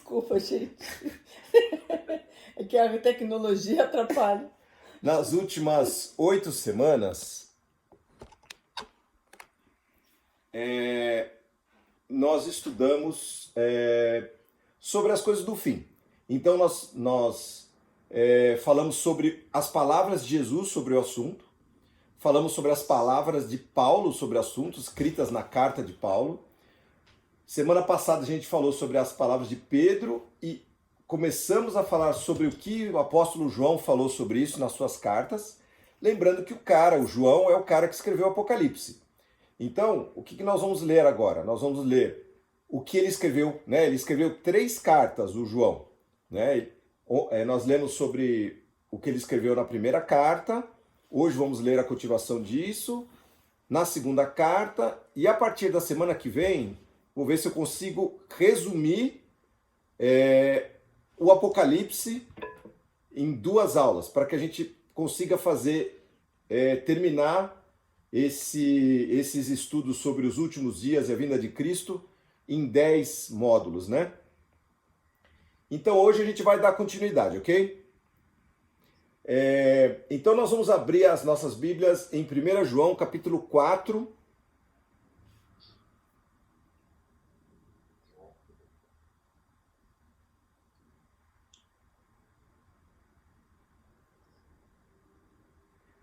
Desculpa, gente. É que a tecnologia atrapalha. Nas últimas 8 semanas, nós estudamos sobre as coisas do fim. Então nós falamos sobre as palavras de Jesus sobre o assunto, falamos sobre as palavras de Paulo sobre o assunto, escritas na carta de Paulo. Semana passada a gente falou sobre as palavras de Pedro e começamos a falar sobre o que o apóstolo João falou sobre isso nas suas cartas. Lembrando que o João, é o cara que escreveu o Apocalipse. Então, o que nós vamos ler agora? Nós vamos ler o que ele escreveu, né? Ele escreveu 3 cartas, o João, né? Nós lemos sobre o que ele escreveu na primeira carta, hoje vamos ler a continuação disso, na segunda carta, e a partir da semana que vem, vou ver se eu consigo resumir o Apocalipse em 2 aulas, para que a gente consiga terminar esses estudos sobre os últimos dias e a vinda de Cristo em 10 módulos, né? Então hoje a gente vai dar continuidade, ok? Então nós vamos abrir as nossas Bíblias em 1 João, capítulo 4.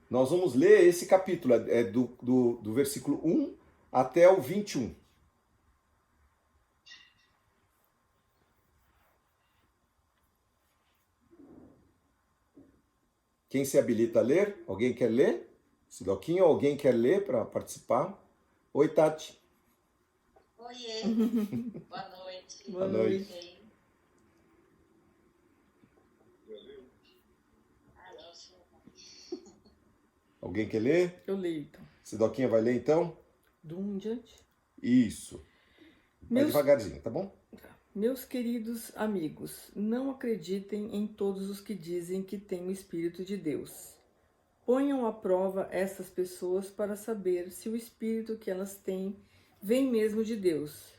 Nós vamos ler esse capítulo, do versículo 1 até o 21. Quem se habilita a ler? Alguém quer ler? Sidoquinho, alguém quer ler para participar? Oi, Tati. Oiê, boa noite. Boa noite. Alguém quer ler? Eu leio, então. Sidoquinha vai ler, então? Do 1 em diante. Isso. Vai devagarzinho, tá bom? Meus queridos amigos, não acreditem em todos os que dizem que têm o Espírito de Deus. Ponham à prova essas pessoas para saber se o Espírito que elas têm vem mesmo de Deus,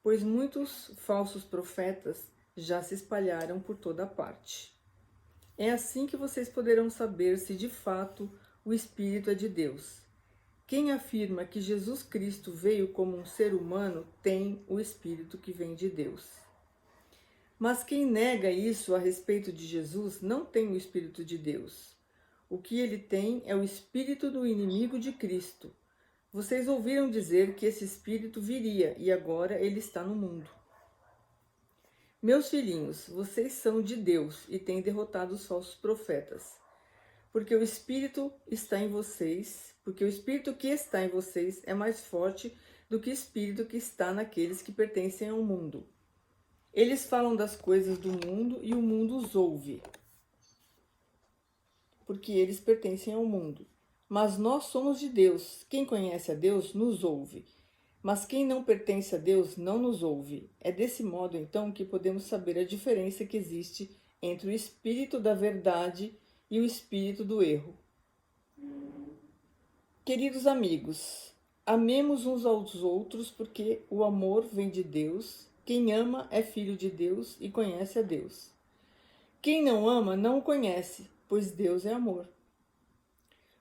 pois muitos falsos profetas já se espalharam por toda parte. É assim que vocês poderão saber se de fato o Espírito é de Deus. Quem afirma que Jesus Cristo veio como um ser humano tem o Espírito que vem de Deus. Mas quem nega isso a respeito de Jesus não tem o Espírito de Deus. O que ele tem é o espírito do inimigo de Cristo. Vocês ouviram dizer que esse espírito viria e agora ele está no mundo. Meus filhinhos, vocês são de Deus e têm derrotado os falsos profetas. Porque o espírito que está em vocês é mais forte do que o espírito que está naqueles que pertencem ao mundo. Eles falam das coisas do mundo e o mundo os ouve, porque eles pertencem ao mundo. Mas nós somos de Deus. Quem conhece a Deus nos ouve. Mas quem não pertence a Deus não nos ouve. É desse modo, então, que podemos saber a diferença que existe entre o espírito da verdade e o espírito do erro. Queridos amigos, amemos uns aos outros, porque o amor vem de Deus. Quem ama é filho de Deus e conhece a Deus. Quem não ama não o conhece, pois Deus é amor.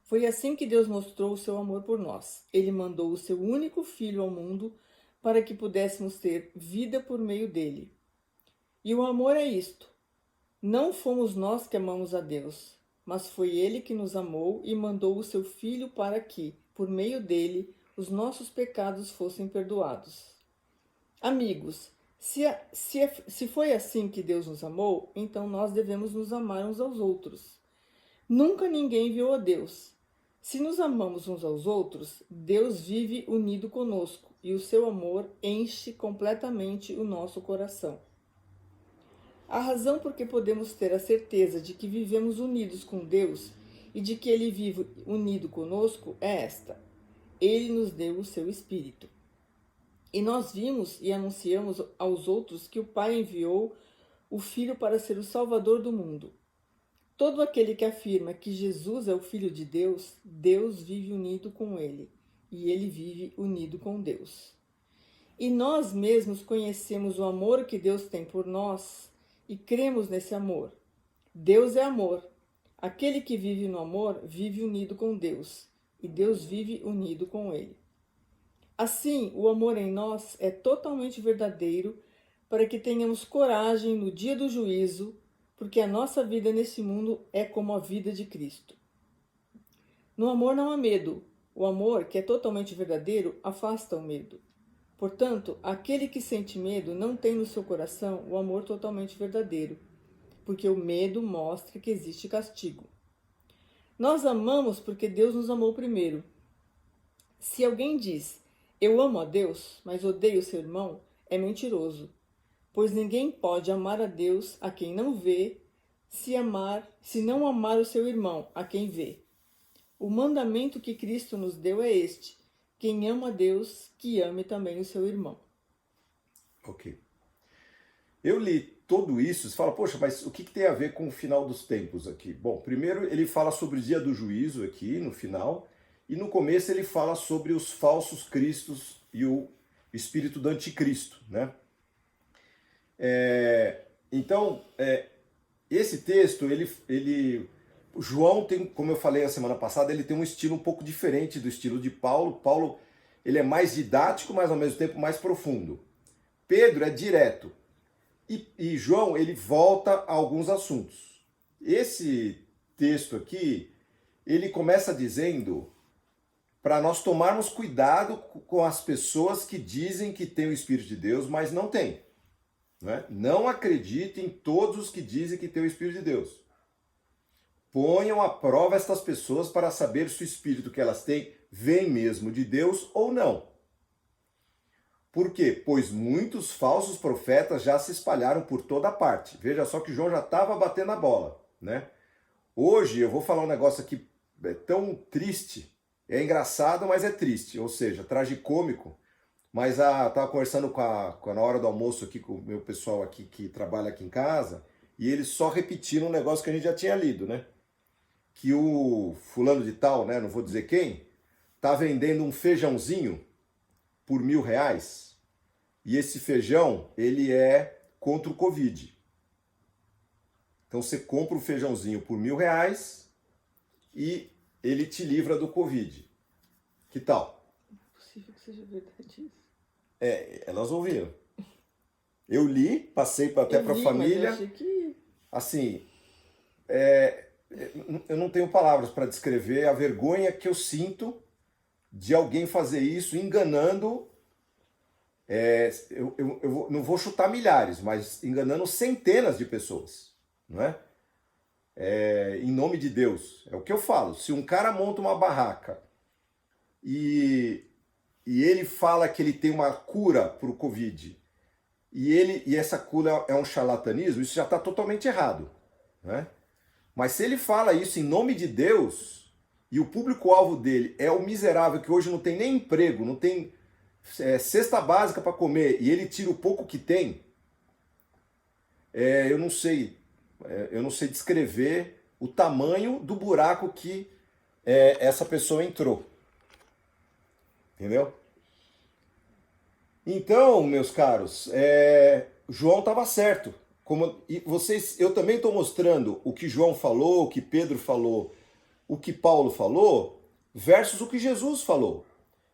Foi assim que Deus mostrou o seu amor por nós. Ele mandou o seu único filho ao mundo para que pudéssemos ter vida por meio dele. E o amor é isto: não fomos nós que amamos a Deus, mas foi ele que nos amou e mandou o seu filho para que, por meio dele, os nossos pecados fossem perdoados. Amigos, se foi assim que Deus nos amou, então nós devemos nos amar uns aos outros. Nunca ninguém viu a Deus. Se nos amamos uns aos outros, Deus vive unido conosco e o seu amor enche completamente o nosso coração. A razão por que podemos ter a certeza de que vivemos unidos com Deus e de que Ele vive unido conosco é esta: Ele nos deu o seu Espírito. E nós vimos e anunciamos aos outros que o Pai enviou o Filho para ser o Salvador do mundo. Todo aquele que afirma que Jesus é o Filho de Deus, Deus vive unido com ele, e ele vive unido com Deus. E nós mesmos conhecemos o amor que Deus tem por nós e cremos nesse amor. Deus é amor. Aquele que vive no amor vive unido com Deus, e Deus vive unido com ele. Assim, o amor em nós é totalmente verdadeiro para que tenhamos coragem no dia do juízo, porque a nossa vida nesse mundo é como a vida de Cristo. No amor não há medo. O amor, que é totalmente verdadeiro, afasta o medo. Portanto, aquele que sente medo não tem no seu coração o amor totalmente verdadeiro, porque o medo mostra que existe castigo. Nós amamos porque Deus nos amou primeiro. Se alguém diz, eu amo a Deus, mas odeio seu irmão, é mentiroso, pois ninguém pode amar a Deus a quem não vê, se não amar o seu irmão, a quem vê. O mandamento que Cristo nos deu é este: quem ama a Deus, que ame também o seu irmão. Ok. Eu li tudo isso, você fala, poxa, mas o que tem a ver com o final dos tempos aqui? Bom, primeiro ele fala sobre o dia do juízo aqui, no final, e no começo ele fala sobre os falsos cristos e o espírito do anticristo, né? Então, esse texto, João tem, como eu falei a semana passada, ele tem um estilo um pouco diferente do estilo de Paulo. Paulo, ele é mais didático, mas ao mesmo tempo mais profundo. Pedro é direto. E João, ele volta a alguns assuntos. Esse texto aqui, ele começa dizendo para nós tomarmos cuidado com as pessoas que dizem que têm o Espírito de Deus, mas não têm. Né? Não acredite em todos os que dizem que têm o Espírito de Deus. Ponham à prova estas pessoas para saber se o Espírito que elas têm vem mesmo de Deus ou não. Por quê? Pois muitos falsos profetas já se espalharam por toda parte. Veja só que João já estava batendo a bola, né? Hoje eu vou falar um negócio aqui tão triste, é engraçado, mas é triste, ou seja, tragicômico. Mas estava conversando na hora do almoço aqui com o meu pessoal aqui que trabalha aqui em casa, e eles só repetiram um negócio que a gente já tinha lido, né? Que o fulano de tal, né, não vou dizer quem, tá vendendo um feijãozinho por R$1.000, e esse feijão, ele é contra o Covid. Então você compra um feijãozinho por R$1.000 e ele te livra do Covid. Que tal? Não é possível que seja verdade isso. Elas ouviram. Eu li, passei até para a família. Mas eu achei que... Assim, eu não tenho palavras para descrever a vergonha que eu sinto de alguém fazer isso enganando, eu não vou chutar milhares, mas enganando centenas de pessoas, não é? Em nome de Deus. É o que eu falo. Se um cara monta uma barraca e ele fala que ele tem uma cura para o Covid e essa cura é um charlatanismo, isso já está totalmente errado, né? Mas se ele fala isso em nome de Deus e o público-alvo dele é o miserável que hoje não tem nem emprego, não tem cesta básica para comer e ele tira o pouco que tem, eu não sei descrever o tamanho do buraco que essa pessoa entrou. Entendeu? Então, meus caros, João estava certo. Eu também estou mostrando o que João falou, o que Pedro falou, o que Paulo falou, versus o que Jesus falou.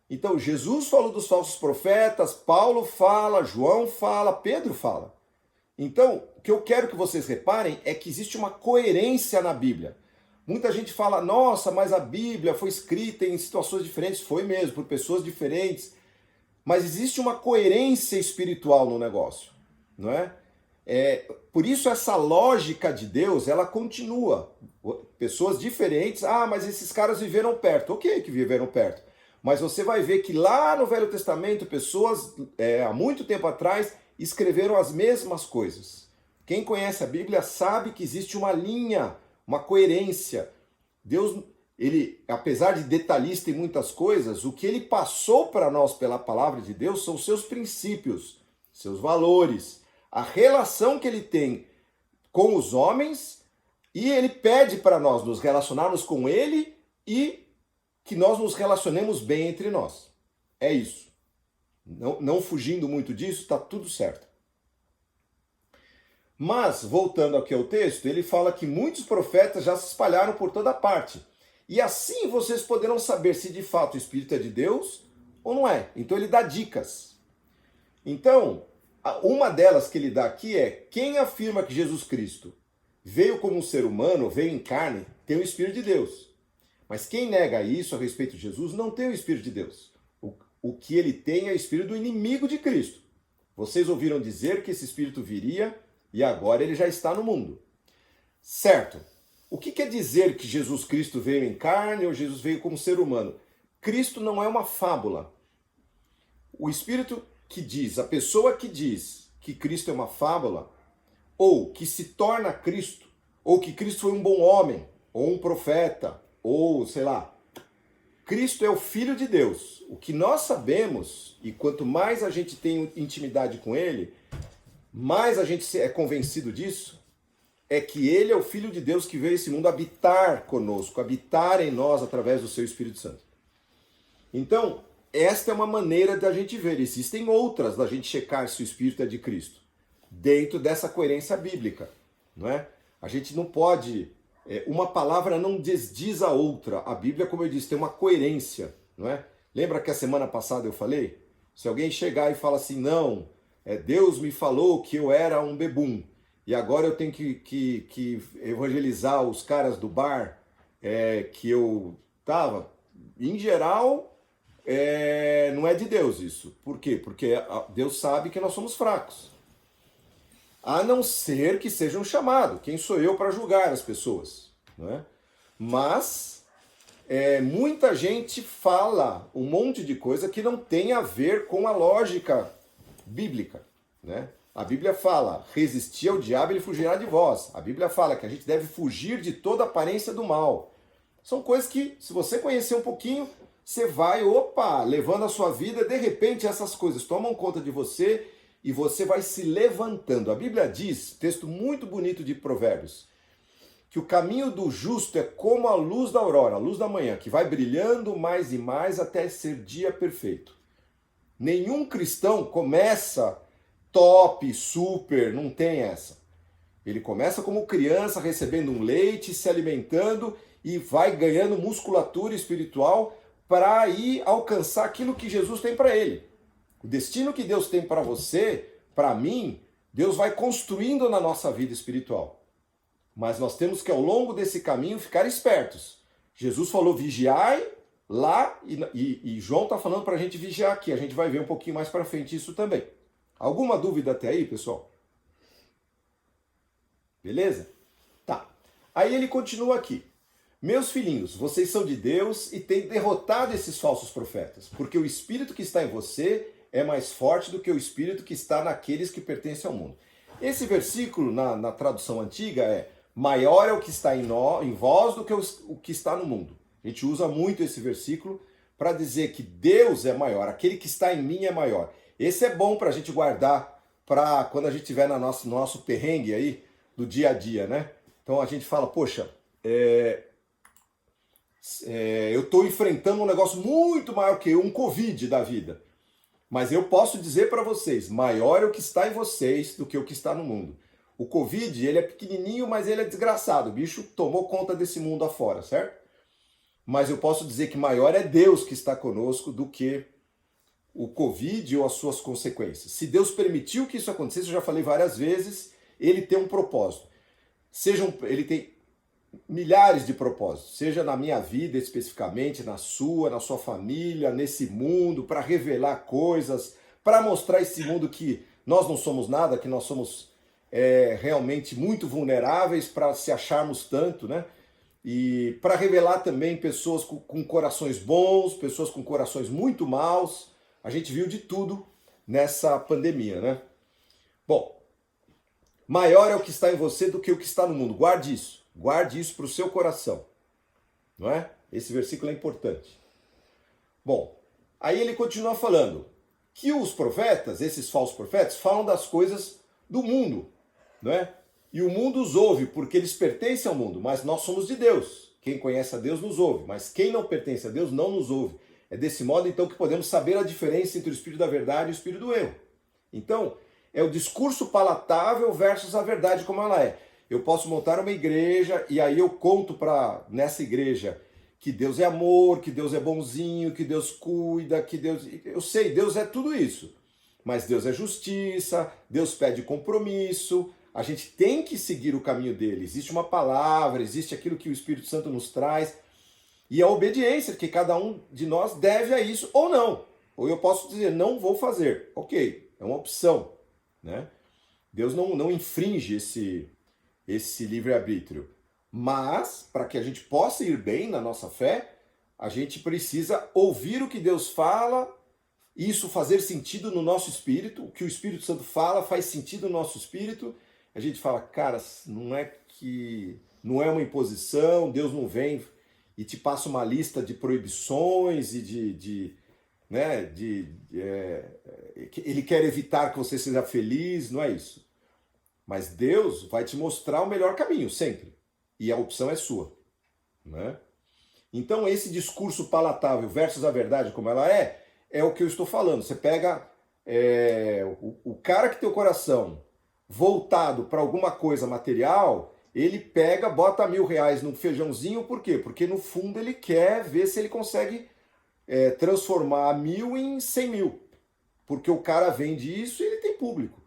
Então, Jesus falou dos falsos profetas, Paulo fala, João fala, Pedro fala. Então, o que eu quero que vocês reparem é que existe uma coerência na Bíblia. Muita gente fala, nossa, mas a Bíblia foi escrita em situações diferentes. Foi mesmo, por pessoas diferentes. Mas existe uma coerência espiritual no negócio, não é? Por isso essa lógica de Deus, ela continua. Pessoas diferentes, mas esses caras viveram perto. Ok que viveram perto. Mas você vai ver que lá no Velho Testamento, pessoas há muito tempo atrás escreveram as mesmas coisas. Quem conhece a Bíblia sabe que existe uma linha, uma coerência. Deus, ele, apesar de detalhista em muitas coisas, o que ele passou para nós pela palavra de Deus são seus princípios, seus valores, a relação que ele tem com os homens, e ele pede para nós nos relacionarmos com ele e que nós nos relacionemos bem entre nós. É isso. não fugindo muito disso, está tudo certo. Mas, voltando aqui ao texto, ele fala que muitos profetas já se espalharam por toda parte. E assim vocês poderão saber se de fato o Espírito é de Deus ou não é. Então ele dá dicas. Então, uma delas que ele dá aqui é: quem afirma que Jesus Cristo veio como um ser humano, veio em carne, tem o Espírito de Deus. Mas quem nega isso a respeito de Jesus não tem o Espírito de Deus. O que ele tem é o Espírito do inimigo de Cristo. Vocês ouviram dizer que esse Espírito viria e agora ele já está no mundo. Certo. O que quer dizer que Jesus Cristo veio em carne ou Jesus veio como ser humano? Cristo não é uma fábula. O Espírito que diz, a pessoa que diz que Cristo é uma fábula, ou que se torna Cristo, ou que Cristo foi um bom homem, ou um profeta, ou sei lá. Cristo é o Filho de Deus. O que nós sabemos, e quanto mais a gente tem intimidade com Ele, mais a gente é convencido disso, é que Ele é o Filho de Deus que veio a esse mundo habitar conosco, habitar em nós através do seu Espírito Santo. Então, esta é uma maneira da gente ver. Existem outras da gente checar se o Espírito é de Cristo, dentro dessa coerência bíblica, não é? A gente não pode... uma palavra não desdiz a outra. A Bíblia, como eu disse, tem uma coerência, não é? Lembra que a semana passada eu falei? Se alguém chegar e falar assim, não, Deus me falou que eu era um bebum, e agora eu tenho que evangelizar os caras do bar que eu estava, em geral, não é de Deus isso. Por quê? Porque Deus sabe que nós somos fracos. A não ser que seja um chamado. Quem sou eu para julgar as pessoas? Não é? Mas muita gente fala um monte de coisa que não tem a ver com a lógica bíblica. Né? A Bíblia fala, resistir ao diabo, ele fugirá de vós. A Bíblia fala que a gente deve fugir de toda aparência do mal. São coisas que, se você conhecer um pouquinho, você vai, levando a sua vida, de repente essas coisas tomam conta de você e você vai se levantando. A Bíblia diz, texto muito bonito de Provérbios, que o caminho do justo é como a luz da aurora, a luz da manhã, que vai brilhando mais e mais até ser dia perfeito. Nenhum cristão começa top, super, não tem essa. Ele começa como criança, recebendo um leite, se alimentando e vai ganhando musculatura espiritual para ir alcançar aquilo que Jesus tem para ele. O destino que Deus tem para você, para mim, Deus vai construindo na nossa vida espiritual. Mas nós temos que, ao longo desse caminho, ficar espertos. Jesus falou, vigiai lá, e João está falando para a gente vigiar aqui. A gente vai ver um pouquinho mais para frente isso também. Alguma dúvida até aí, pessoal? Beleza? Tá. Aí ele continua aqui. Meus filhinhos, vocês são de Deus e têm derrotado esses falsos profetas, porque o Espírito que está em você é mais forte do que o Espírito que está naqueles que pertencem ao mundo. Esse versículo, na tradução antiga, é maior é o que está em vós do que o que está no mundo. A gente usa muito esse versículo para dizer que Deus é maior, aquele que está em mim é maior. Esse é bom para a gente guardar para quando a gente estiver no nosso perrengue aí do dia a dia, né? Então a gente fala, poxa, eu estou enfrentando um negócio muito maior que um Covid da vida. Mas eu posso dizer para vocês, maior é o que está em vocês do que o que está no mundo. O Covid, ele é pequenininho, mas ele é desgraçado. O bicho tomou conta desse mundo afora, certo? Mas eu posso dizer que maior é Deus que está conosco do que o Covid ou as suas consequências. Se Deus permitiu que isso acontecesse, eu já falei várias vezes, ele tem um propósito. Ele tem milhares de propósitos, seja na minha vida especificamente, na sua família, nesse mundo, para revelar coisas, para mostrar esse mundo que nós não somos nada, que nós somos realmente muito vulneráveis para se acharmos tanto, né? E para revelar também pessoas com corações bons, pessoas com corações muito maus. A gente viu de tudo nessa pandemia, né? Bom, maior é o que está em você do que o que está no mundo. Guarde isso para o seu coração, não é? Esse versículo é importante. Bom, aí ele continua falando que os profetas, esses falsos profetas, falam das coisas do mundo, não é? E o mundo os ouve porque eles pertencem ao mundo, mas nós somos de Deus. Quem conhece a Deus nos ouve, mas quem não pertence a Deus não nos ouve. É desse modo, então, que podemos saber a diferença entre o espírito da verdade e o espírito do erro. Então, é o discurso palatável versus a verdade como ela é. Eu posso montar uma igreja e aí eu conto nessa igreja que Deus é amor, que Deus é bonzinho, que Deus cuida, que Deus... Eu sei, Deus é tudo isso. Mas Deus é justiça, Deus pede compromisso, a gente tem que seguir o caminho dele. Existe uma palavra, existe aquilo que o Espírito Santo nos traz. E a obediência que cada um de nós deve a isso ou não. Ou eu posso dizer, não vou fazer. Ok, é uma opção, né? Deus não infringe esse livre-arbítrio. Mas, para que a gente possa ir bem na nossa fé, a gente precisa ouvir o que Deus fala, isso fazer sentido no nosso espírito, o que o Espírito Santo fala faz sentido no nosso espírito. A gente fala, cara, não é uma imposição, Deus não vem e te passa uma lista de proibições e ele quer evitar que você seja feliz, não é isso. Mas Deus vai te mostrar o melhor caminho, sempre. E a opção é sua, né? Então esse discurso palatável versus a verdade como ela é o que eu estou falando. Você pega o cara que tem o coração voltado para alguma coisa material, ele pega, bota R$1.000 num feijãozinho, por quê? Porque no fundo ele quer ver se ele consegue transformar 1.000 em 100.000. Porque o cara vende isso e ele tem público.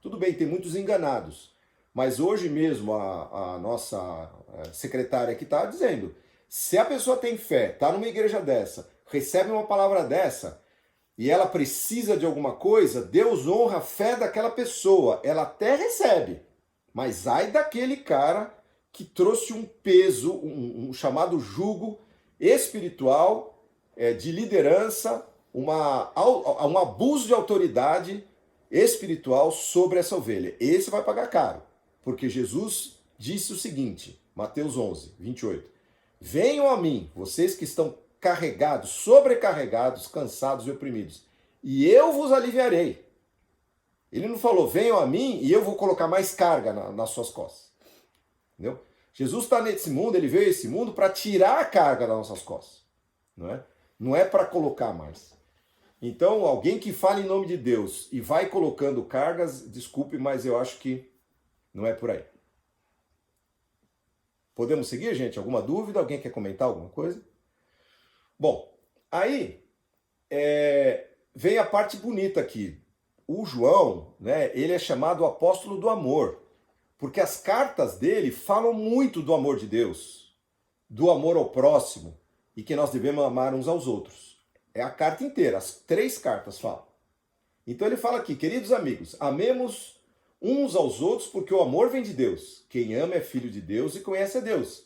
Tudo bem, tem muitos enganados. Mas hoje mesmo a nossa secretária aqui está dizendo, se a pessoa tem fé, está numa igreja dessa, recebe uma palavra dessa, e ela precisa de alguma coisa, Deus honra a fé daquela pessoa. Ela até recebe, mas ai daquele cara que trouxe um peso, um chamado jugo espiritual, de liderança, um abuso de autoridade espiritual sobre essa ovelha. Esse vai pagar caro, porque Jesus disse o seguinte, Mateus 11, 28. Venham a mim, vocês que estão carregados, sobrecarregados, cansados e oprimidos, e eu vos aliviarei. Ele não falou, venham a mim e eu vou colocar mais carga nas suas costas. Entendeu? Jesus está nesse mundo, ele veio a esse mundo para tirar a carga das nossas costas. Não é para colocar mais. Então, alguém que fala em nome de Deus e vai colocando cargas, desculpe, mas eu acho que não é por aí. Podemos seguir, gente? Alguma dúvida? Alguém quer comentar alguma coisa? Bom, aí vem a parte bonita aqui. O João, ele é chamado o apóstolo do amor, porque as cartas dele falam muito do amor de Deus, do amor ao próximo, e que nós devemos amar uns aos outros. É a carta inteira, as 3 cartas falam. Então ele fala aqui, queridos amigos, amemos uns aos outros porque o amor vem de Deus. Quem ama é filho de Deus e conhece a Deus.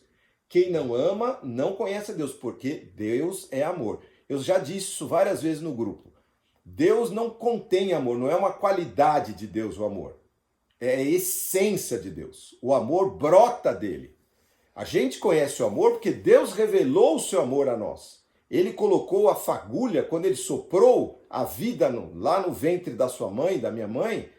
Quem não ama não conhece a Deus, porque Deus é amor. Eu já disse isso várias vezes no grupo. Deus não contém amor, não é uma qualidade de Deus o amor. É a essência de Deus. O amor brota dele. A gente conhece o amor porque Deus revelou o seu amor a nós. Ele colocou a fagulha, quando ele soprou a vida lá no ventre da sua mãe, da minha mãe,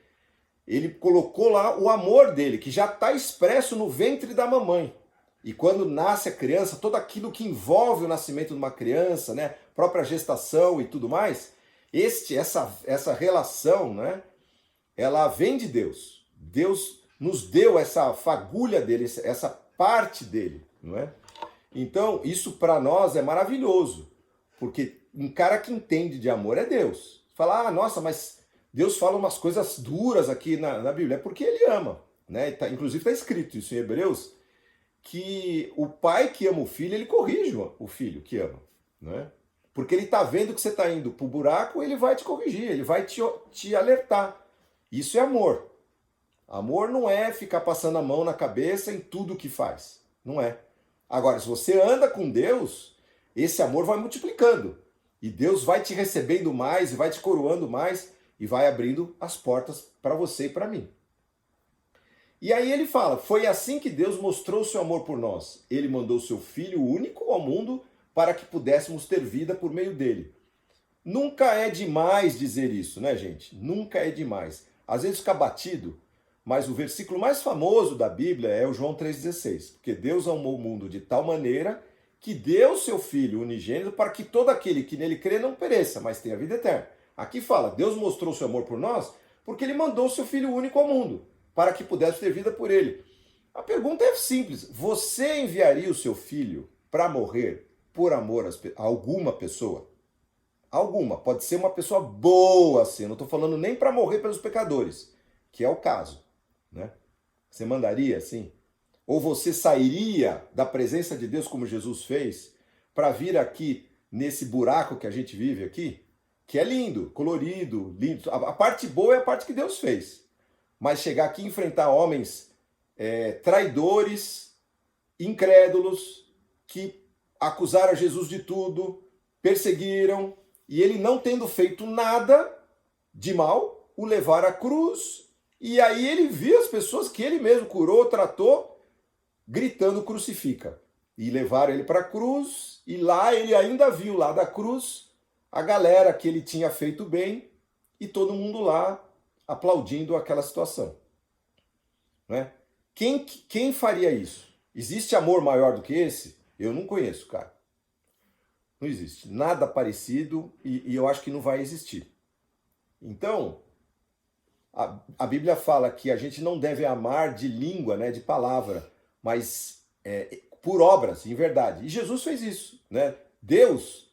ele colocou lá o amor dele, que já está expresso no ventre da mamãe. E quando nasce a criança, todo aquilo que envolve o nascimento de uma criança, própria gestação e tudo mais, essa relação, ela vem de Deus. Deus nos deu essa fagulha dele, essa parte dele, não é? Então, isso para nós é maravilhoso, porque um cara que entende de amor é Deus. Fala, nossa, mas Deus fala umas coisas duras aqui na Bíblia, é porque ele ama, inclusive está escrito isso em Hebreus, que o pai que ama o filho, ele corrige o filho que ama, Porque ele está vendo que você está indo para o buraco, ele vai te corrigir, ele vai te alertar. Isso é amor. Amor não é ficar passando a mão na cabeça em tudo que faz, não é. Agora, se você anda com Deus, esse amor vai multiplicando. E Deus vai te recebendo mais, e vai te coroando mais, e vai abrindo as portas para você e para mim. E aí ele fala, foi assim que Deus mostrou o seu amor por nós. Ele mandou o seu Filho único ao mundo para que pudéssemos ter vida por meio dele. Nunca é demais dizer isso, gente? Nunca é demais. Às vezes fica batido, mas o versículo mais famoso da Bíblia é o João 3,16. Porque Deus amou o mundo de tal maneira que deu o seu Filho unigênito para que todo aquele que nele crê não pereça, mas tenha vida eterna. Aqui fala, Deus mostrou seu amor por nós porque ele mandou o seu Filho único ao mundo, para que pudesse ter vida por ele. A pergunta é simples, você enviaria o seu filho para morrer por amor a alguma pessoa? Alguma, pode ser uma pessoa boa assim, eu não estou falando nem para morrer pelos pecadores, que é o caso, né? Você mandaria assim? Ou você sairia da presença de Deus como Jesus fez para vir aqui nesse buraco que a gente vive aqui? Que é lindo, colorido, lindo. A parte boa é a parte que Deus fez. Mas chegar aqui e enfrentar homens traidores, incrédulos, que acusaram Jesus de tudo, perseguiram, e ele não tendo feito nada de mal, o levaram à cruz, e aí ele viu as pessoas que ele mesmo curou, tratou, gritando crucifica. E levaram ele para a cruz, e lá ele ainda viu lá da cruz a galera que ele tinha feito bem, e todo mundo lá aplaudindo aquela situação. Né? Quem faria isso? Existe amor maior do que esse? Eu não conheço, cara. Não existe. Nada parecido e eu acho que não vai existir. Então, a Bíblia fala que a gente não deve amar de língua, né, de palavra, mas por obras, em verdade. E Jesus fez isso. Né? Deus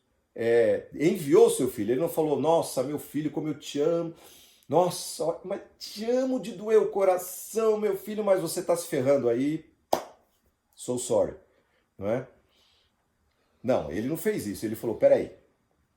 enviou seu filho. Ele não falou, nossa, meu filho, como eu te amo. Nossa, mas te amo de doer o coração, meu filho, mas você está se ferrando aí. So sorry. Não é? Não, ele não fez isso. Ele falou, peraí,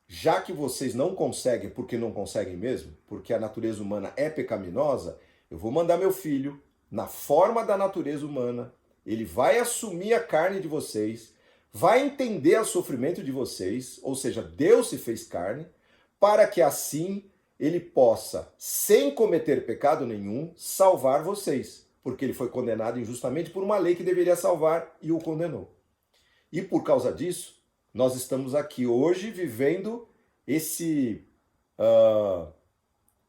já que vocês não conseguem porque não conseguem mesmo, porque a natureza humana é pecaminosa, eu vou mandar meu filho na forma da natureza humana, ele vai assumir a carne de vocês, vai entender o sofrimento de vocês, ou seja, Deus se fez carne, para que assim ele possa, sem cometer pecado nenhum, salvar vocês, porque ele foi condenado injustamente por uma lei que deveria salvar e o condenou. E por causa disso, nós estamos aqui hoje vivendo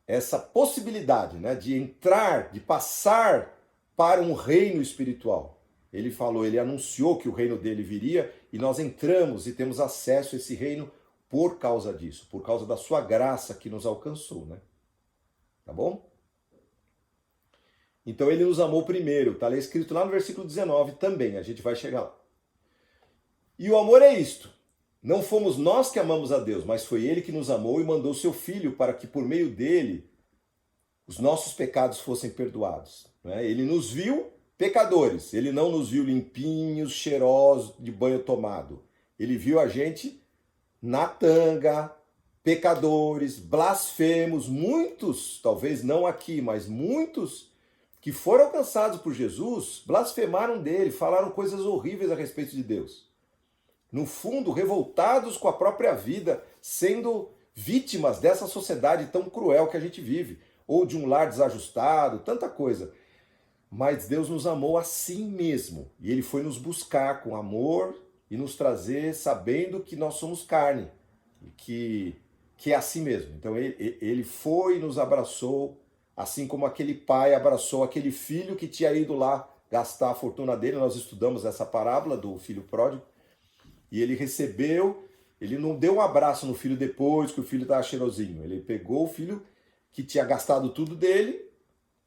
essa possibilidade, né, de entrar, de passar para um reino espiritual. Ele falou, ele anunciou que o reino dele viria e nós entramos e temos acesso a esse reino por causa disso, por causa da sua graça que nos alcançou, né? Tá bom? Então ele nos amou primeiro, tá escrito lá no versículo 19 também, a gente vai chegar lá. E o amor é isto, não fomos nós que amamos a Deus, mas foi ele que nos amou e mandou seu filho para que por meio dele os nossos pecados fossem perdoados. Né? Ele nos viu pecadores, ele não nos viu limpinhos, cheirosos, de banho tomado. Ele viu a gente na tanga, pecadores, blasfemos, muitos, talvez não aqui, mas muitos que foram alcançados por Jesus, blasfemaram dele, falaram coisas horríveis a respeito de Deus. No fundo, revoltados com a própria vida, sendo vítimas dessa sociedade tão cruel que a gente vive, ou de um lar desajustado, tanta coisa. Mas Deus nos amou assim mesmo, e ele foi nos buscar com amor e nos trazer sabendo que nós somos carne, que é assim mesmo. Então ele foi e nos abraçou, assim como aquele pai abraçou aquele filho que tinha ido lá gastar a fortuna dele. Nós estudamos essa parábola do filho pródigo, e ele recebeu, ele não deu um abraço no filho depois que o filho estava cheirosinho, ele pegou o filho que tinha gastado tudo dele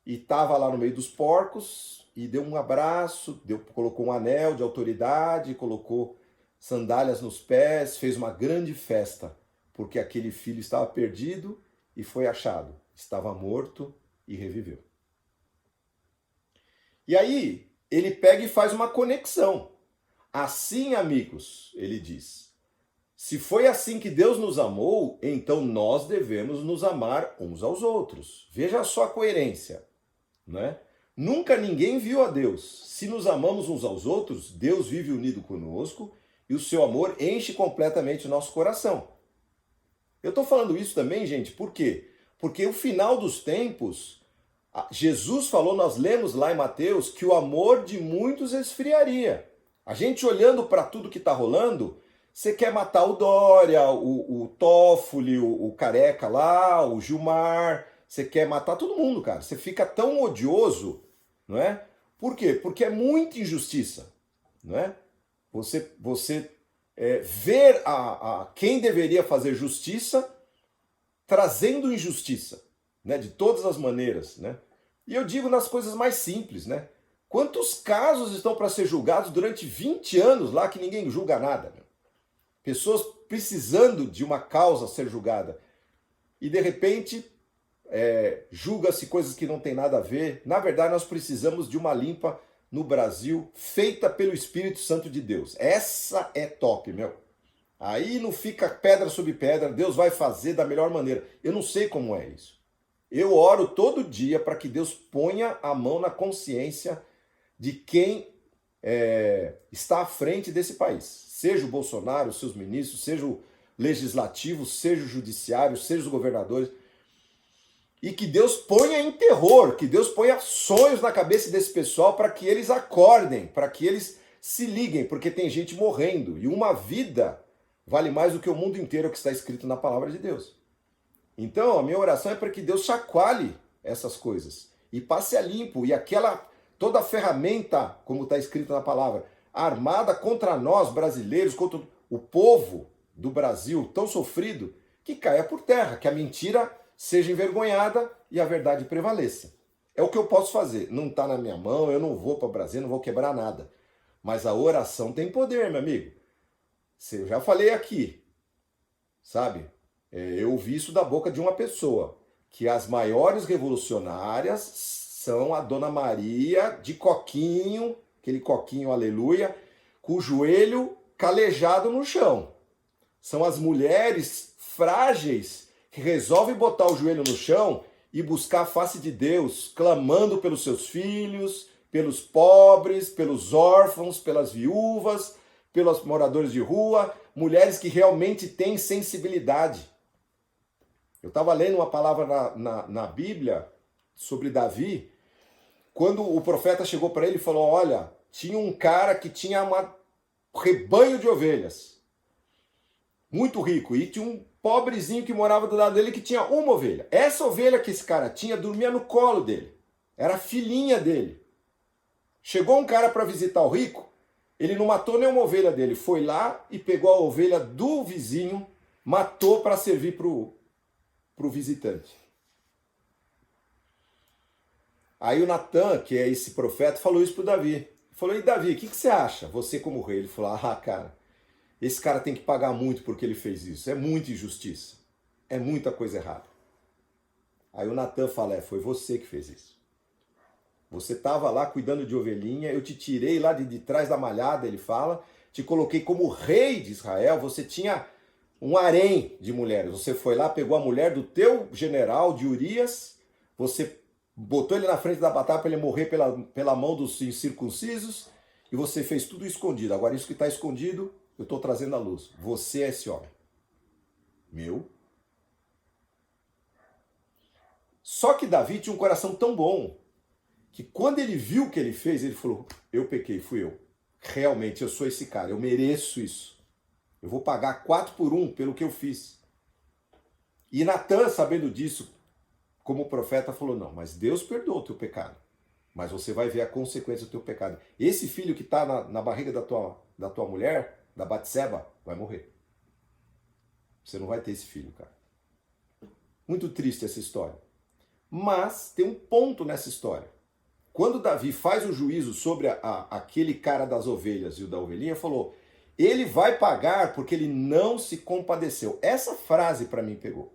e estava lá no meio dos porcos, e deu um abraço, colocou um anel de autoridade, colocou sandálias nos pés, fez uma grande festa, porque aquele filho estava perdido e foi achado, estava morto e reviveu. E aí, ele pega e faz uma conexão. Assim, amigos, ele diz, se foi assim que Deus nos amou, então nós devemos nos amar uns aos outros. Veja só a coerência, né? Nunca ninguém viu a Deus. Se nos amamos uns aos outros, Deus vive unido conosco e o seu amor enche completamente o nosso coração. Eu estou falando isso também, gente, por quê? Porque o final dos tempos, Jesus falou, nós lemos lá em Mateus, que o amor de muitos esfriaria. A gente olhando para tudo que está rolando, você quer matar o Dória, o Toffoli, o Careca lá, o Gilmar, você quer matar todo mundo, cara. Você fica tão odioso, não é? Por quê? Porque é muita injustiça, não é? Você ver quem deveria fazer justiça trazendo injustiça, né? De todas as maneiras, né? E eu digo nas coisas mais simples, né? Quantos casos estão para ser julgados durante 20 anos lá que ninguém julga nada? Né? Pessoas precisando de uma causa ser julgada. E de repente julga-se coisas que não tem nada a ver. Na verdade, nós precisamos de uma limpa no Brasil feita pelo Espírito Santo de Deus. Essa é top, meu. Aí não fica pedra sobre pedra, Deus vai fazer da melhor maneira. Eu não sei como é isso. Eu oro todo dia para que Deus ponha a mão na consciência de quem está à frente desse país. Seja o Bolsonaro, seus ministros, seja o legislativo, seja o judiciário, seja os governadores. E que Deus ponha em terror, que Deus ponha sonhos na cabeça desse pessoal para que eles acordem, para que eles se liguem, porque tem gente morrendo. E uma vida vale mais do que o mundo inteiro que está escrito na palavra de Deus. Então, a minha oração é para que Deus chacoalhe essas coisas e passe a limpo. E toda a ferramenta, como está escrito na palavra, armada contra nós, brasileiros, contra o povo do Brasil tão sofrido, que caia por terra, que a mentira seja envergonhada e a verdade prevaleça. É o que eu posso fazer. Não está na minha mão, eu não vou para Brasília, não vou quebrar nada. Mas a oração tem poder, meu amigo. Eu já falei aqui, sabe? Eu ouvi isso da boca de uma pessoa, que as maiores revolucionárias são a Dona Maria de coquinho, aquele coquinho, aleluia, com o joelho calejado no chão. São as mulheres frágeis que resolvem botar o joelho no chão e buscar a face de Deus, clamando pelos seus filhos, pelos pobres, pelos órfãos, pelas viúvas, pelos moradores de rua, mulheres que realmente têm sensibilidade. Eu estava lendo uma palavra na Bíblia sobre Davi, quando o profeta chegou para ele e falou, olha, tinha um cara que tinha um rebanho de ovelhas, muito rico, e tinha um pobrezinho que morava do lado dele que tinha uma ovelha. Essa ovelha que esse cara tinha dormia no colo dele, era a filhinha dele. Chegou um cara para visitar o rico, ele não matou nenhuma ovelha dele, foi lá e pegou a ovelha do vizinho, matou para servir para o visitante. Aí o Natan, que é esse profeta, falou isso para o Davi. Ele falou, e Davi, o que você acha? Você como rei. Ele falou, cara, esse cara tem que pagar muito porque ele fez isso. É muita injustiça. É muita coisa errada. Aí o Natan fala, foi você que fez isso. Você estava lá cuidando de ovelhinha, eu te tirei lá de trás da malhada, ele fala, te coloquei como rei de Israel, você tinha um harém de mulheres. Você foi lá, pegou a mulher do teu general, de Urias, você botou ele na frente da batalha para ele morrer pela mão dos incircuncisos, e você fez tudo escondido. Agora isso que está escondido, eu estou trazendo à luz. Você é esse homem. Meu. Só que Davi tinha um coração tão bom, que quando ele viu o que ele fez, ele falou, eu pequei, fui eu. Realmente, eu sou esse cara, eu mereço isso. Eu vou pagar 4 por 1 pelo que eu fiz. E Natan, sabendo disso, como profeta, falou, não, mas Deus perdoou o teu pecado. Mas você vai ver a consequência do teu pecado. Esse filho que está na barriga da tua mulher, da Batseba, vai morrer. Você não vai ter esse filho, cara. Muito triste essa história. Mas tem um ponto nessa história. Quando Davi faz o juízo sobre aquele cara das ovelhas e o da ovelhinha, falou, ele vai pagar porque ele não se compadeceu. Essa frase para mim pegou.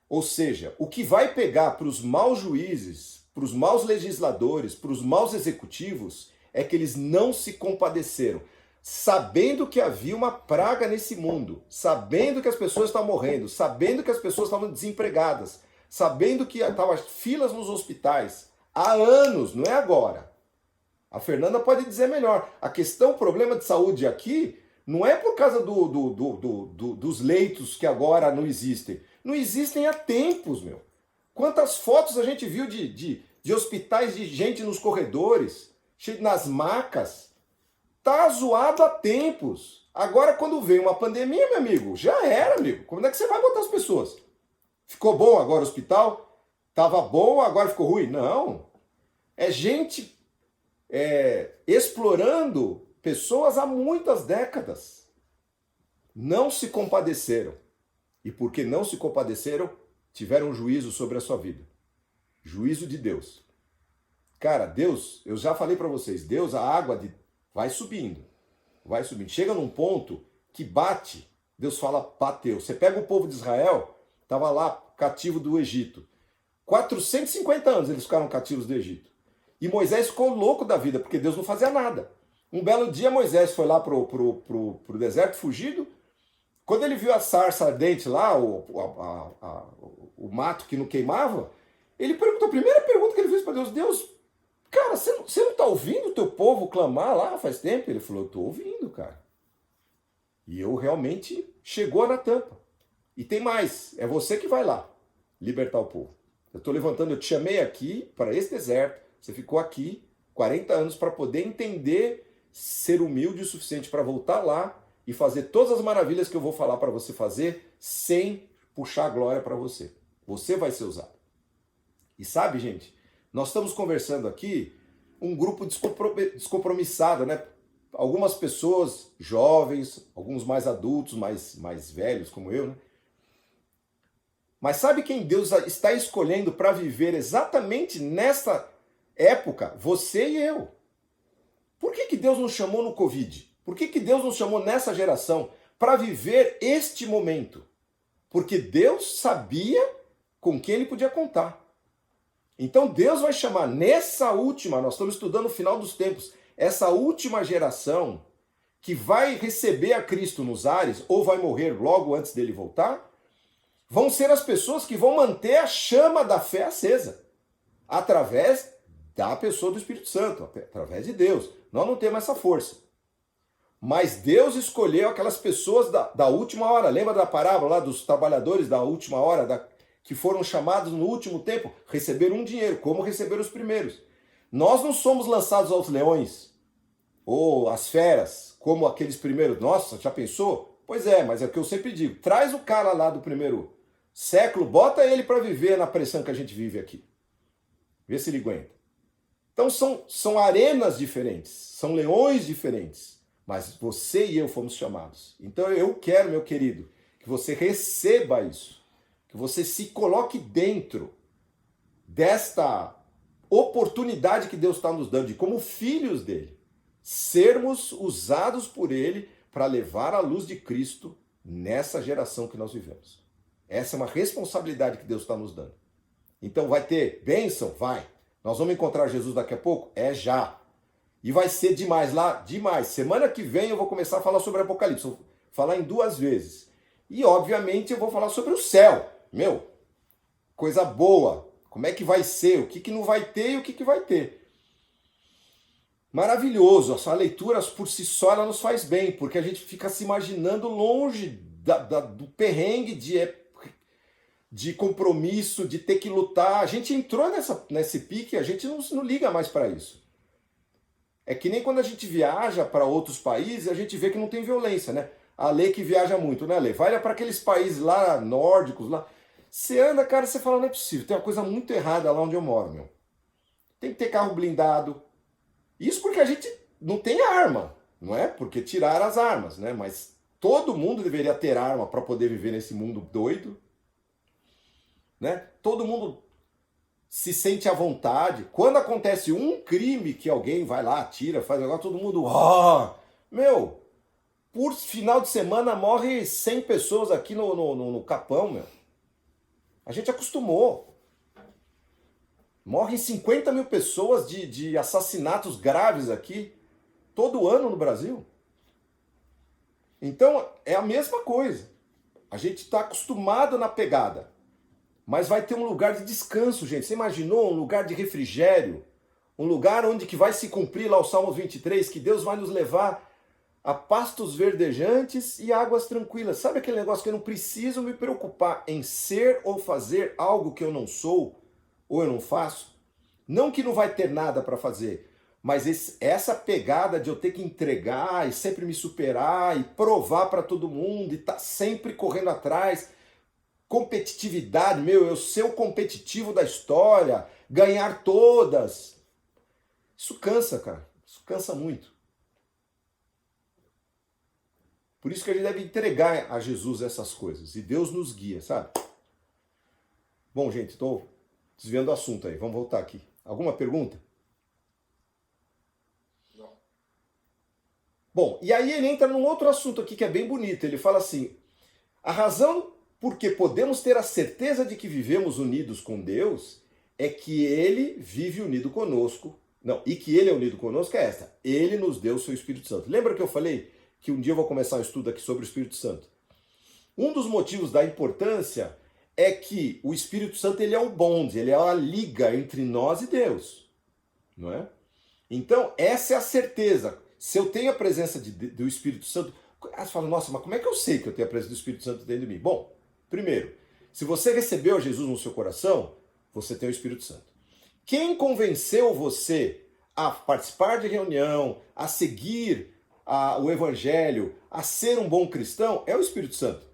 Ou seja, o que vai pegar para os maus juízes, para os maus legisladores, para os maus executivos, é que eles não se compadeceram. Sabendo que havia uma praga nesse mundo, sabendo que as pessoas estavam morrendo, sabendo que as pessoas estavam desempregadas, sabendo que estavam filas nos hospitais há anos, não é agora. A Fernanda pode dizer melhor. A questão, o problema de saúde aqui, não é por causa dos leitos que agora não existem. Não existem há tempos, meu. Quantas fotos a gente viu de hospitais de gente nos corredores, nas macas. Tá zoado há tempos. Agora, quando vem uma pandemia, meu amigo, já era, amigo. Como é que você vai botar as pessoas? Ficou bom agora o hospital? Tava bom, agora ficou ruim? Não. É gente explorando pessoas há muitas décadas não se compadeceram. E porque não se compadeceram, tiveram juízo sobre a sua vida. Juízo de Deus. Cara, Deus, eu já falei para vocês, Deus, a água vai subindo. Vai subindo. Chega num ponto que bate, Deus fala, bateu. Você pega o povo de Israel, estava lá cativo do Egito. 450 anos eles ficaram cativos do Egito. E Moisés ficou louco da vida, porque Deus não fazia nada. Um belo dia Moisés foi lá pro deserto fugido. Quando ele viu a sarça ardente lá, o mato que não queimava, ele perguntou, a primeira pergunta que ele fez para Deus, Deus, cara, você não está ouvindo o teu povo clamar lá faz tempo? Ele falou, eu estou ouvindo, cara. E eu realmente chegou na tampa. E tem mais, é você que vai lá libertar o povo. Eu estou levantando, eu te chamei aqui para esse deserto, você ficou aqui 40 anos para poder entender, ser humilde o suficiente para voltar lá e fazer todas as maravilhas que eu vou falar para você fazer sem puxar a glória para você. Você vai ser usado. E sabe, gente, nós estamos conversando aqui, um grupo descompromissado, né? Algumas pessoas jovens, alguns mais adultos, mais velhos como eu, né? Mas sabe quem Deus está escolhendo para viver exatamente nessa época? Você e eu. Por que Deus nos chamou no Covid? Por que Deus nos chamou nessa geração para viver este momento? Porque Deus sabia com quem ele podia contar. Então Deus vai chamar nessa última, nós estamos estudando o final dos tempos, essa última geração que vai receber a Cristo nos ares ou vai morrer logo antes dele voltar, vão ser as pessoas que vão manter a chama da fé acesa, através da pessoa do Espírito Santo, através de Deus. Nós não temos essa força. Mas Deus escolheu aquelas pessoas da última hora. Lembra da parábola lá dos trabalhadores da última hora, que foram chamados no último tempo? Receberam um dinheiro, como receberam os primeiros. Nós não somos lançados aos leões, ou às feras, como aqueles primeiros. Nossa, já pensou? Pois é, mas é o que eu sempre digo. Traz o cara lá do primeiro século, bota ele para viver na pressão que a gente vive aqui. Vê se ele aguenta. Então são arenas diferentes, são leões diferentes, mas você e eu fomos chamados. Então eu quero, meu querido, que você receba isso, que você se coloque dentro desta oportunidade que Deus está nos dando, de como filhos dele, sermos usados por ele para levar a luz de Cristo nessa geração que nós vivemos. Essa é uma responsabilidade que Deus está nos dando. Então vai ter bênção? Vai. Nós vamos encontrar Jesus daqui a pouco? É já. E vai ser demais lá? Demais. Semana que vem eu vou começar a falar sobre Apocalipse. Vou falar em 2 vezes. E obviamente eu vou falar sobre o céu. Meu, coisa boa. Como é que vai ser? O que não vai ter e o que vai ter. Maravilhoso. Essa leitura por si só ela nos faz bem, porque a gente fica se imaginando longe do perrengue de compromisso, de ter que lutar. A gente entrou nesse pique, a gente não liga mais para isso. É que nem quando a gente viaja para outros países, a gente vê que não tem violência, né? A Lei que viaja muito, né, Lei? Vai para aqueles países lá nórdicos, lá. Você anda, cara, você fala, não é possível, tem uma coisa muito errada lá onde eu moro, meu. Tem que ter carro blindado. Isso porque a gente não tem arma, não é? Porque tiraram as armas, né? Mas todo mundo deveria ter arma para poder viver nesse mundo doido. Né? Todo mundo se sente à vontade. Quando acontece um crime que alguém vai lá, atira, faz negócio, todo mundo... Meu, por final de semana morre 100 pessoas aqui no Capão, meu. A gente acostumou. Morrem 50 mil pessoas de assassinatos graves aqui, todo ano no Brasil. Então, é a mesma coisa. A gente está acostumado na pegada. Mas vai ter um lugar de descanso, gente. Você imaginou um lugar de refrigério? Um lugar onde que vai se cumprir lá o Salmo 23, que Deus vai nos levar a pastos verdejantes e águas tranquilas. Sabe aquele negócio que eu não preciso me preocupar em ser ou fazer algo que eu não sou ou eu não faço? Não que não vai ter nada para fazer, mas essa pegada de eu ter que entregar e sempre me superar e provar para todo mundo e estar sempre correndo atrás... Competitividade, meu, eu ser o competitivo da história, ganhar todas. Isso cansa, cara. Isso cansa muito. Por isso que a gente deve entregar a Jesus essas coisas. E Deus nos guia, sabe? Bom, gente, estou desviando o assunto aí. Vamos voltar aqui. Alguma pergunta? Não. Bom, e aí ele entra num outro assunto aqui que é bem bonito. Ele fala assim, a razão porque podemos ter a certeza de que vivemos unidos com Deus é que Ele vive unido conosco. Não, e que Ele é unido conosco é esta. Ele nos deu o seu Espírito Santo. Lembra que eu falei que um dia eu vou começar um estudo aqui sobre o Espírito Santo? Um dos motivos da importância é que o Espírito Santo ele é o bonde, ele é a liga entre nós e Deus. Não é? Então, essa é a certeza. Se eu tenho a presença do Espírito Santo, você fala, nossa, mas como é que eu sei que eu tenho a presença do Espírito Santo dentro de mim? Bom, primeiro, se você recebeu Jesus no seu coração, você tem o Espírito Santo. Quem convenceu você a participar de reunião, a seguir o Evangelho, a ser um bom cristão, é o Espírito Santo.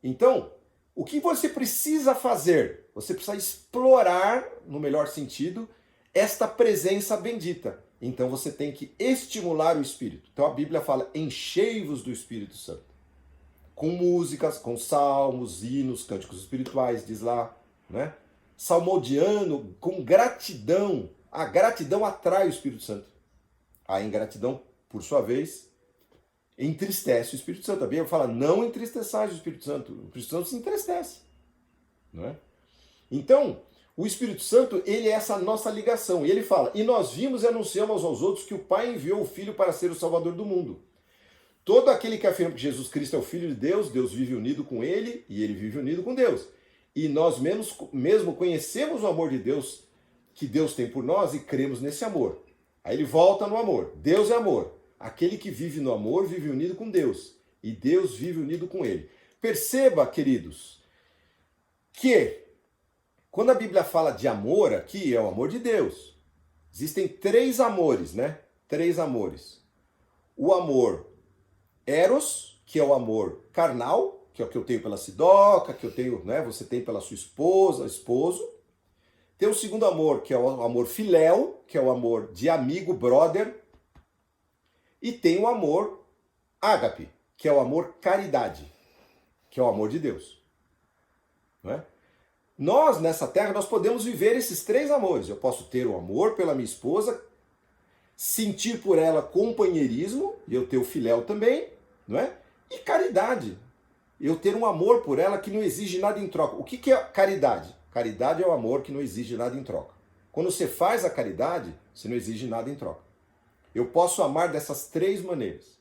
Então, o que você precisa fazer? Você precisa explorar, no melhor sentido, esta presença bendita. Então você tem que estimular o Espírito. Então a Bíblia fala, enchei-vos do Espírito Santo. Com músicas, com salmos, hinos, cânticos espirituais, diz lá, né? Salmodiando com gratidão. A gratidão atrai o Espírito Santo. A ingratidão, por sua vez, entristece o Espírito Santo. A Bíblia fala, não entristeçais o Espírito Santo. O Espírito Santo se entristece. Não é? Então, o Espírito Santo, ele é essa nossa ligação. E ele fala, e nós vimos e anunciamos aos outros que o Pai enviou o Filho para ser o Salvador do mundo. Todo aquele que afirma que Jesus Cristo é o Filho de Deus, Deus vive unido com ele e ele vive unido com Deus. E nós mesmo conhecemos o amor de Deus, que Deus tem por nós e cremos nesse amor. Aí ele volta no amor. Deus é amor. Aquele que vive no amor vive unido com Deus. E Deus vive unido com ele. Perceba, queridos, que quando a Bíblia fala de amor aqui, é o amor de Deus. Existem 3 amores, né? 3 amores. O amor eros, que é o amor carnal, que é o que eu tenho pela Sidoca, que eu tenho, né? Você tem pela sua esposa, esposo. Tem o segundo amor, que é o amor filéu, que é o amor de amigo, brother. E tem o amor ágape, que é o amor caridade, que é o amor de Deus. Não é? Nós, nessa terra, nós podemos viver esses 3 amores. Eu posso ter o amor pela minha esposa, sentir por ela companheirismo, e eu ter o filéu também, não é? E caridade. Eu ter um amor por ela que não exige nada em troca. O que é caridade? Caridade é o amor que não exige nada em troca. Quando você faz a caridade, você não exige nada em troca. Eu posso amar dessas 3 maneiras.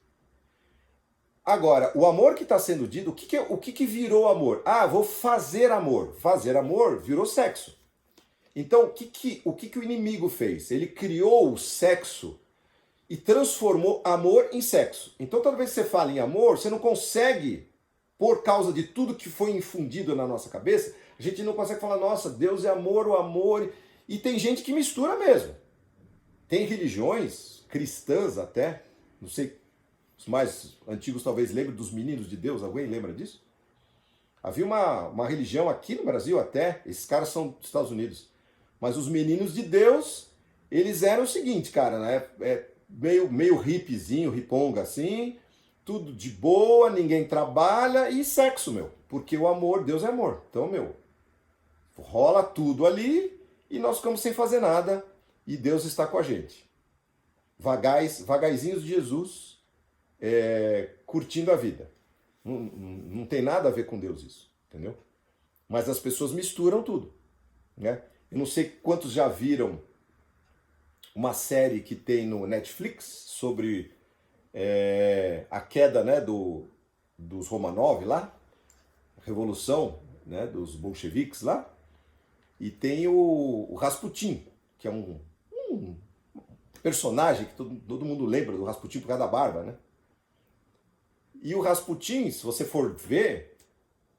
Agora, o amor que está sendo dito, o que virou amor? Ah, vou fazer amor. Fazer amor virou sexo. Então, o que o inimigo fez? Ele criou o sexo e transformou amor em sexo. Então, toda vez que você fala em amor, você não consegue, por causa de tudo que foi infundido na nossa cabeça, a gente não consegue falar, nossa, Deus é amor, o amor... E tem gente que mistura mesmo. Tem religiões cristãs até, não sei... Os mais antigos talvez lembrem dos meninos de Deus. Alguém lembra disso? Havia uma religião aqui no Brasil até, esses caras são dos Estados Unidos, mas os meninos de Deus, eles eram o seguinte, cara, né? Meio hippiezinho, riponga assim, tudo de boa, ninguém trabalha e sexo, meu. Porque o amor, Deus é amor. Então, meu, rola tudo ali e nós ficamos sem fazer nada e Deus está com a gente. Vagaizinhos de Jesus... curtindo a vida. Não tem nada a ver com Deus isso, entendeu? Mas as pessoas misturam tudo, né? Eu não sei quantos já viram uma série que tem no Netflix sobre a queda, né, dos Romanov lá, a revolução, né, dos bolcheviques lá, e tem o Rasputin, que é um personagem que todo mundo lembra do Rasputin por causa da barba, né? E o Rasputin, se você for ver,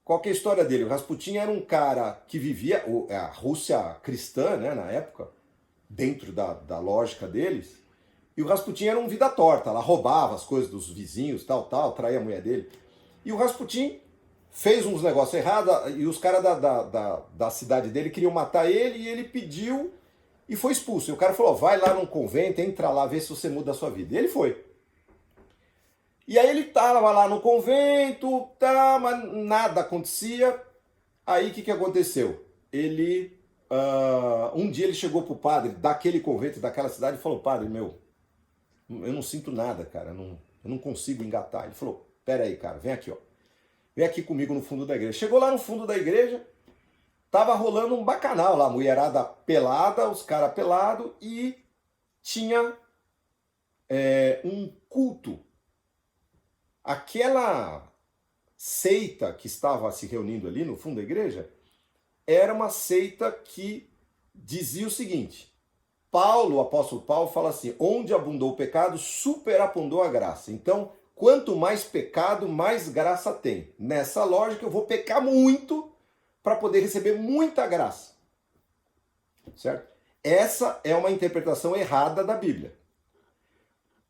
qual que é a história dele? O Rasputin era um cara que vivia, a Rússia cristã, né, na época, dentro da lógica deles, e o Rasputin era um vida torta, lá roubava as coisas dos vizinhos, tal, traía a mulher dele. E o Rasputin fez uns negócios errados, e os caras da cidade dele queriam matar ele, e ele pediu e foi expulso. E o cara falou, vai lá num convento, entra lá, vê se você muda a sua vida. E ele foi. E aí ele estava lá no convento, tá, mas nada acontecia. Aí o que aconteceu? Um dia ele chegou pro padre daquele convento, daquela cidade, e falou: padre, meu, eu não sinto nada, cara, eu não consigo engatar. Ele falou: pera aí, cara, vem aqui, ó. Vem aqui comigo no fundo da igreja. Chegou lá no fundo da igreja, tava rolando um bacanal lá, mulherada pelada, os caras pelados, e tinha um culto. Aquela seita que estava se reunindo ali no fundo da igreja era uma seita que dizia o seguinte: Paulo, o apóstolo Paulo, fala assim: onde abundou o pecado, superabundou a graça. Então, quanto mais pecado, mais graça tem. Nessa lógica, eu vou pecar muito para poder receber muita graça. Certo? Essa é uma interpretação errada da Bíblia.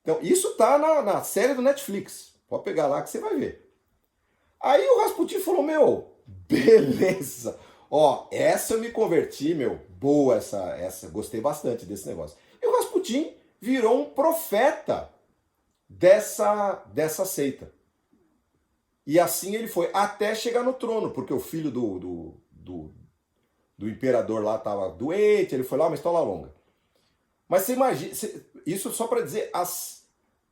Então, isso está na série do Netflix. Pode pegar lá que você vai ver. Aí o Rasputin falou: meu, beleza. Ó, essa eu me converti, meu. Boa essa. Gostei bastante desse negócio. E o Rasputin virou um profeta dessa seita. E assim ele foi até chegar no trono, porque o filho do imperador lá estava doente, ele foi lá uma história longa. Mas você imagina, isso só para dizer as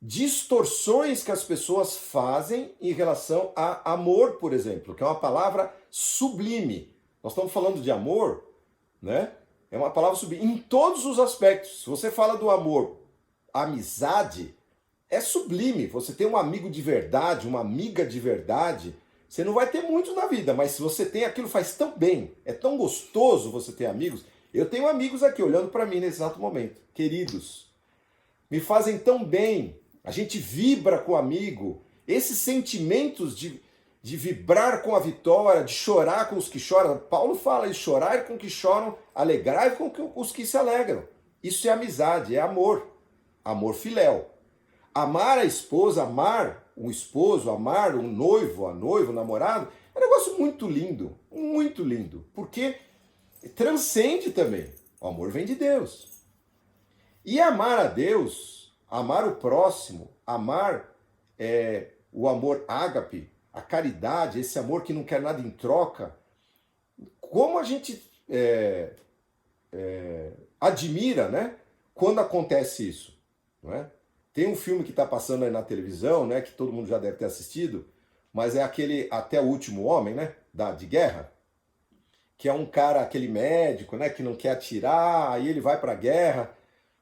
distorções que as pessoas fazem em relação a amor, por exemplo, que é uma palavra sublime. Nós estamos falando de amor, né? É uma palavra sublime em todos os aspectos. Se você fala do amor, amizade, é sublime. Você tem um amigo de verdade, uma amiga de verdade, você não vai ter muito na vida, mas se você tem aquilo, faz tão bem, é tão gostoso você ter amigos. Eu tenho amigos aqui olhando para mim nesse exato momento, queridos, me fazem tão bem. A gente vibra com o amigo. Esses sentimentos de vibrar com a vitória, de chorar com os que choram. Paulo fala de chorar com os que choram, alegrar com os que se alegram. Isso é amizade, é amor. Amor filéu. Amar a esposa, amar o esposo, amar o noivo, a noiva, o namorado, é um negócio muito lindo. Muito lindo. Porque transcende também. O amor vem de Deus. E amar a Deus, amar o próximo, amar o amor ágape, a caridade, esse amor que não quer nada em troca, como a gente admira, né, quando acontece isso, não é? Tem um filme que está passando aí na televisão, né, que todo mundo já deve ter assistido, mas é aquele Até o Último Homem, né, de guerra, que é um cara, aquele médico, né, que não quer atirar, aí ele vai para a guerra.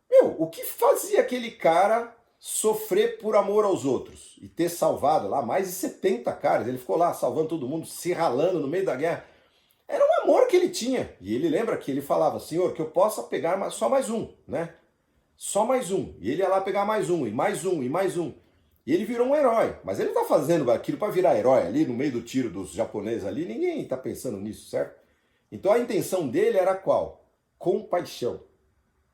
Meu, o que fazia aquele cara sofrer por amor aos outros e ter salvado lá mais de 70 caras? Ele ficou lá salvando todo mundo, se ralando no meio da guerra. Era um amor que ele tinha. E ele lembra que ele falava: Senhor, que eu possa pegar só mais um, né? Só mais um. E ele ia lá pegar mais um, e mais um, e mais um. E ele virou um herói. Mas ele tá fazendo aquilo para virar herói ali no meio do tiro dos japoneses ali. Ninguém tá pensando nisso, certo? Então a intenção dele era qual? Compaixão.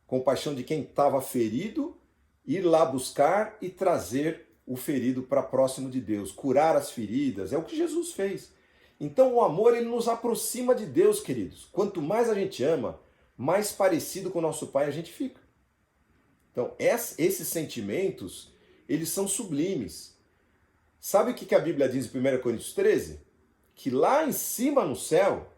Compaixão de quem estava ferido, ir lá buscar e trazer o ferido para próximo de Deus, curar as feridas, é o que Jesus fez. Então o amor, ele nos aproxima de Deus, queridos. Quanto mais a gente ama, mais parecido com o nosso Pai a gente fica. Então esses sentimentos, eles são sublimes. Sabe o que a Bíblia diz em 1 Coríntios 13? Que lá em cima no céu,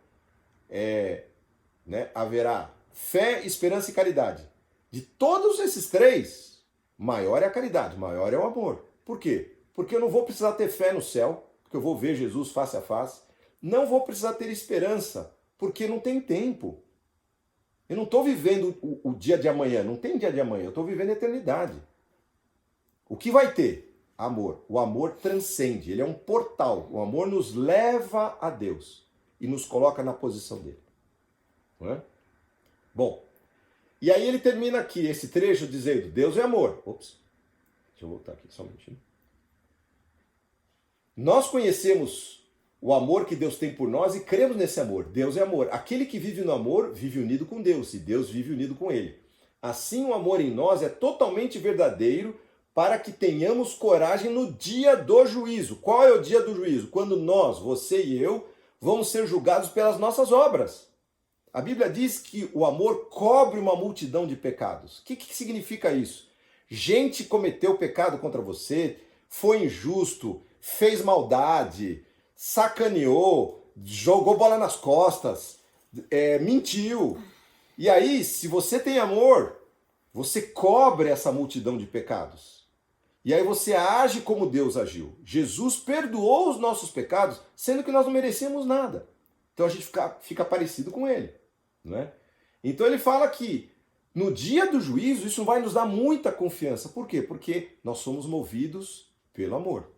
haverá fé, esperança e caridade. De todos esses três, maior é a caridade, maior é o amor. Por quê? Porque eu não vou precisar ter fé no céu, porque eu vou ver Jesus face a face. Não vou precisar ter esperança, porque não tem tempo. Eu não estou vivendo o dia de amanhã, não tem dia de amanhã, eu estou vivendo a eternidade. O que vai ter? Amor. O amor transcende, ele é um portal. O amor nos leva a Deus e nos coloca na posição dele. Não é? Bom, e aí ele termina aqui esse trecho dizendo: Deus é amor. Ops, deixa eu voltar aqui só um minutinho. Nós conhecemos o amor que Deus tem por nós e cremos nesse amor. Deus é amor. Aquele que vive no amor vive unido com Deus e Deus vive unido com ele. Assim o amor em nós é totalmente verdadeiro para que tenhamos coragem no dia do juízo. Qual é o dia do juízo? Quando nós, você e eu, vamos ser julgados pelas nossas obras. A Bíblia diz que o amor cobre uma multidão de pecados. O que significa isso? Gente cometeu pecado contra você, foi injusto, fez maldade, sacaneou, jogou bola nas costas, mentiu. E aí, se você tem amor, você cobre essa multidão de pecados. E aí você age como Deus agiu. Jesus perdoou os nossos pecados, sendo que nós não merecemos nada. Então a gente fica parecido com ele. Não é? Então ele fala que no dia do juízo isso vai nos dar muita confiança. Por quê? Porque nós somos movidos pelo amor.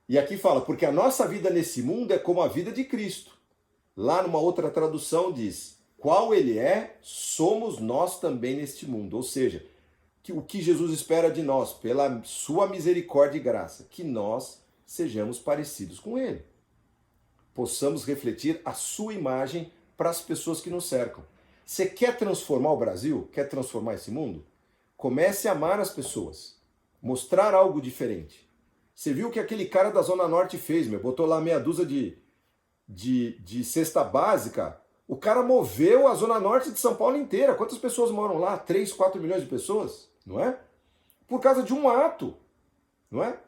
E aqui fala, porque a nossa vida nesse mundo é como a vida de Cristo. Lá numa outra tradução diz, qual ele é, somos nós também neste mundo. Ou seja, o que Jesus espera de nós, pela sua misericórdia e graça, que nós sejamos parecidos com ele. Possamos refletir a sua imagem para as pessoas que nos cercam. Você quer transformar o Brasil? Quer transformar esse mundo? Comece a amar as pessoas. Mostrar algo diferente. Você viu o que aquele cara da Zona Norte fez, meu? Botou lá meia dúzia de cesta básica. O cara moveu a Zona Norte de São Paulo inteira. Quantas pessoas moram lá? 3, 4 milhões de pessoas? Não é? Por causa de um ato. Não é?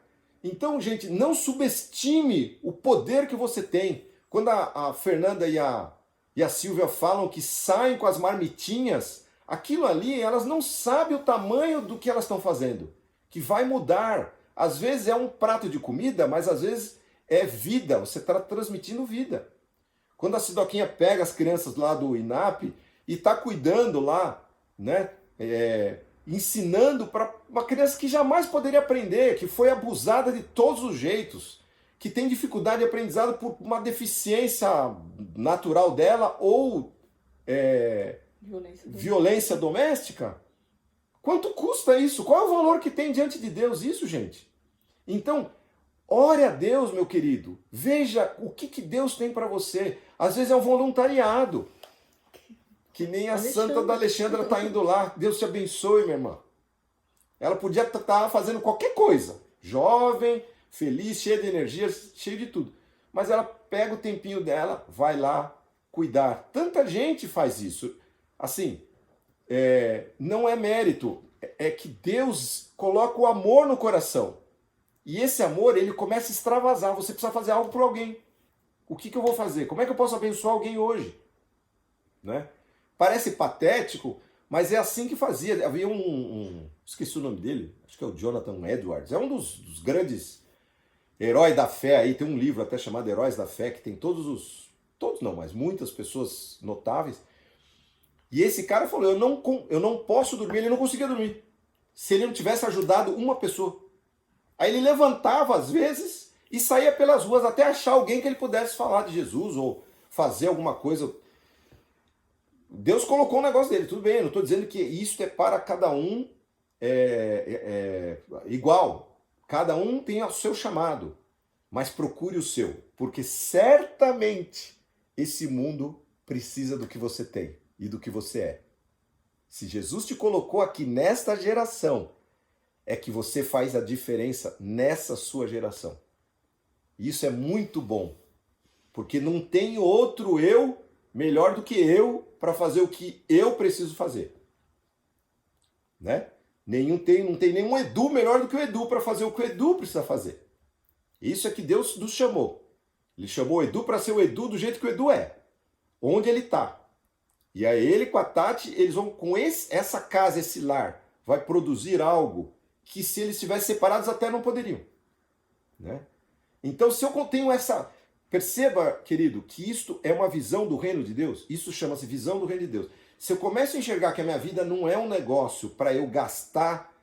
Então, gente, não subestime o poder que você tem. Quando a Fernanda e a Silvia falam que saem com as marmitinhas, aquilo ali, elas não sabem o tamanho do que elas estão fazendo. Que vai mudar. Às vezes é um prato de comida, mas às vezes é vida. Você está transmitindo vida. Quando a Sidoquinha pega as crianças lá do INAP e está cuidando lá, né? Ensinando para uma criança que jamais poderia aprender, que foi abusada de todos os jeitos, que tem dificuldade de aprendizado por uma deficiência natural dela ou violência doméstica. Quanto custa isso? Qual é o valor que tem diante de Deus isso, gente? Então, ore a Deus, meu querido. Veja o que Deus tem para você. Às vezes é um voluntariado. Que nem a Santa da Alexandra está indo lá. Deus te abençoe, minha irmã. Ela podia estar fazendo qualquer coisa. Jovem, feliz, cheia de energia, cheia de tudo. Mas ela pega o tempinho dela, vai lá cuidar. Tanta gente faz isso. Assim, não é mérito. É que Deus coloca o amor no coração. E esse amor, ele começa a extravasar. Você precisa fazer algo por alguém. O que eu vou fazer? Como é que eu posso abençoar alguém hoje? Né? Parece patético, mas é assim que fazia. Havia esqueci o nome dele, acho que é o Jonathan Edwards. É um dos grandes heróis da fé aí. Tem um livro até chamado Heróis da Fé, que tem todos não, mas muitas pessoas notáveis. E esse cara falou, eu não posso dormir, ele não conseguia dormir. Se ele não tivesse ajudado uma pessoa. Aí ele levantava às vezes e saía pelas ruas até achar alguém que ele pudesse falar de Jesus ou fazer alguma coisa. Deus colocou um negócio dele, tudo bem, eu não estou dizendo que isso é para cada um igual. Cada um tem o seu chamado, mas procure o seu, porque certamente esse mundo precisa do que você tem e do que você é. Se Jesus te colocou aqui nesta geração, é que você faz a diferença nessa sua geração. Isso é muito bom, porque não tem outro eu melhor do que eu para fazer o que eu preciso fazer. Né? Não tem nenhum Edu melhor do que o Edu para fazer o que o Edu precisa fazer. Isso é que Deus nos chamou. Ele chamou o Edu para ser o Edu do jeito que o Edu é. Onde ele está. E aí ele com a Tati, eles vão com essa casa, esse lar, vai produzir algo que se eles estivessem separados até não poderiam. Né? Então se eu tenho essa... Perceba, querido, que isto é uma visão do reino de Deus. Isso chama-se visão do reino de Deus. Se eu começo a enxergar que a minha vida não é um negócio para eu gastar,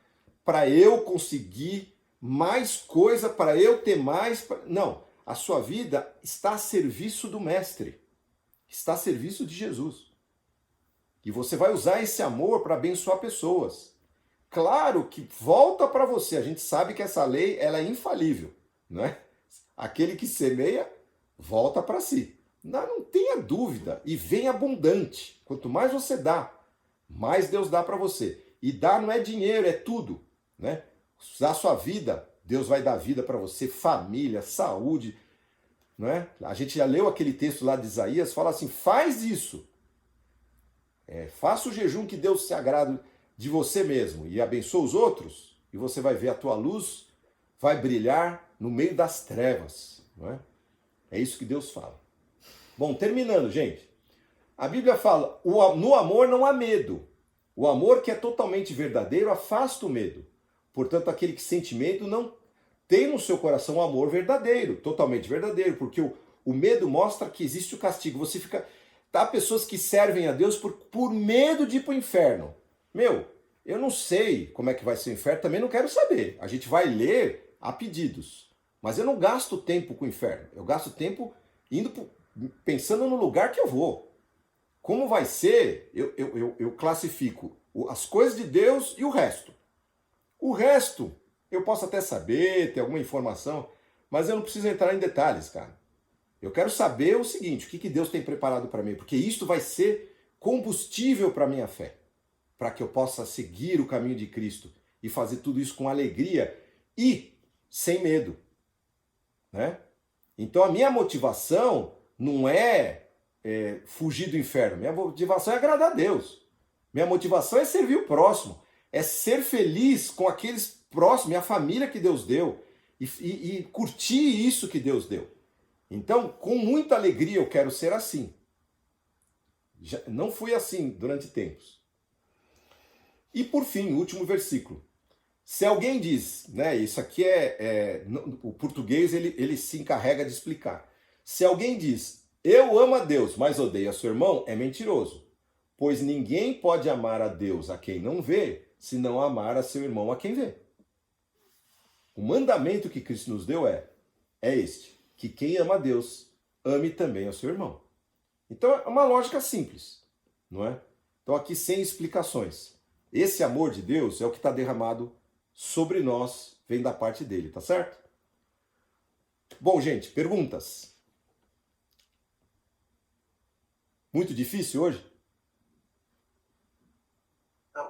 para eu conseguir mais coisa, para eu ter mais... Não, a sua vida está a serviço do Mestre. Está a serviço de Jesus. E você vai usar esse amor para abençoar pessoas. Claro que volta para você. A gente sabe que essa lei ela é infalível. Né? Aquele que semeia, volta para si. Não tenha dúvida. E vem abundante. Quanto mais você dá, mais Deus dá para você. E dar não é dinheiro, é tudo. Né? Usar a sua vida, Deus vai dar vida para você, família, saúde. Né? A gente já leu aquele texto lá de Isaías, fala assim, faz isso. Faça o jejum que Deus se agrada de você mesmo e abençoa os outros, e você vai ver a tua luz vai brilhar no meio das trevas, não é? É isso que Deus fala. Bom, terminando, gente. A Bíblia fala, no amor não há medo. O amor que é totalmente verdadeiro afasta o medo. Portanto, aquele que sente medo não tem no seu coração um amor verdadeiro, totalmente verdadeiro, porque o medo mostra que existe o castigo. Você fica... Há pessoas que servem a Deus por medo de ir para o inferno. Meu, eu não sei como é que vai ser o inferno, também não quero saber. A gente vai ler a pedidos. Mas eu não gasto tempo com o inferno. Eu gasto tempo pensando no lugar que eu vou. Como vai ser, eu classifico as coisas de Deus e o resto. O resto, eu posso até saber, ter alguma informação, mas eu não preciso entrar em detalhes, cara. Eu quero saber o seguinte, o que Deus tem preparado para mim, porque isto vai ser combustível para a minha fé, para que eu possa seguir o caminho de Cristo e fazer tudo isso com alegria e sem medo, né? Então a minha motivação não é fugir do inferno. Minha motivação é agradar a Deus. Minha motivação é servir o próximo. É ser feliz com aqueles próximos, minha família que Deus deu. E curtir isso que Deus deu. Então, com muita alegria eu quero ser assim. Não fui assim durante tempos. E por fim, o último versículo. Se alguém diz, né, isso aqui o português ele se encarrega de explicar. Se alguém diz, eu amo a Deus, mas odeio a seu irmão, é mentiroso. Pois ninguém pode amar a Deus a quem não vê, se não amar a seu irmão a quem vê. O mandamento que Cristo nos deu é este, que quem ama a Deus, ame também ao seu irmão. Então é uma lógica simples, não é? Então aqui sem explicações. Esse amor de Deus é o que está derramado sobre nós, vem da parte dele, tá certo? Bom, gente, perguntas? Muito difícil hoje?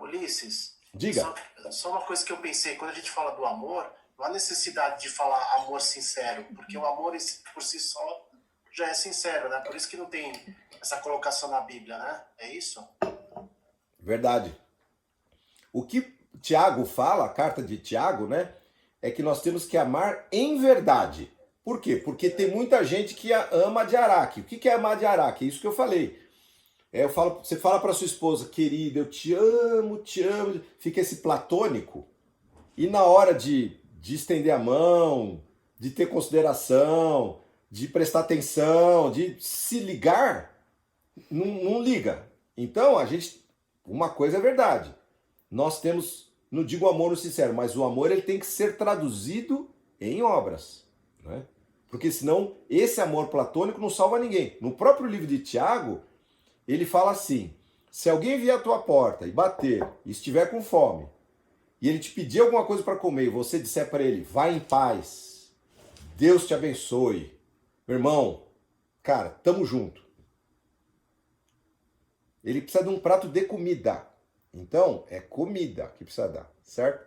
Ulisses, Diga. só uma coisa que eu pensei, quando a gente fala do amor, não há necessidade de falar amor sincero, porque o amor por si só já é sincero, né? Por isso que não tem essa colocação na Bíblia, né? É isso? Verdade. O que Tiago fala, a carta de Tiago, né? É que nós temos que amar em verdade. Por quê? Porque tem muita gente que ama de araque. O que é amar de araque? É isso que eu falei. Você fala para sua esposa, querida, eu te amo, fica esse platônico, e na hora de estender a mão, de ter consideração, de prestar atenção, de se ligar, não liga. Então, uma coisa é verdade, nós temos, não digo amor sincero, mas o amor ele tem que ser traduzido em obras, né? Porque senão esse amor platônico não salva ninguém. No próprio livro de Tiago, ele fala assim, se alguém vier à tua porta e bater, e estiver com fome, e ele te pedir alguma coisa para comer, e você disser para ele, vai em paz, Deus te abençoe, meu irmão, cara, tamo junto. Ele precisa de um prato de comida. Então, é comida que precisa dar, certo?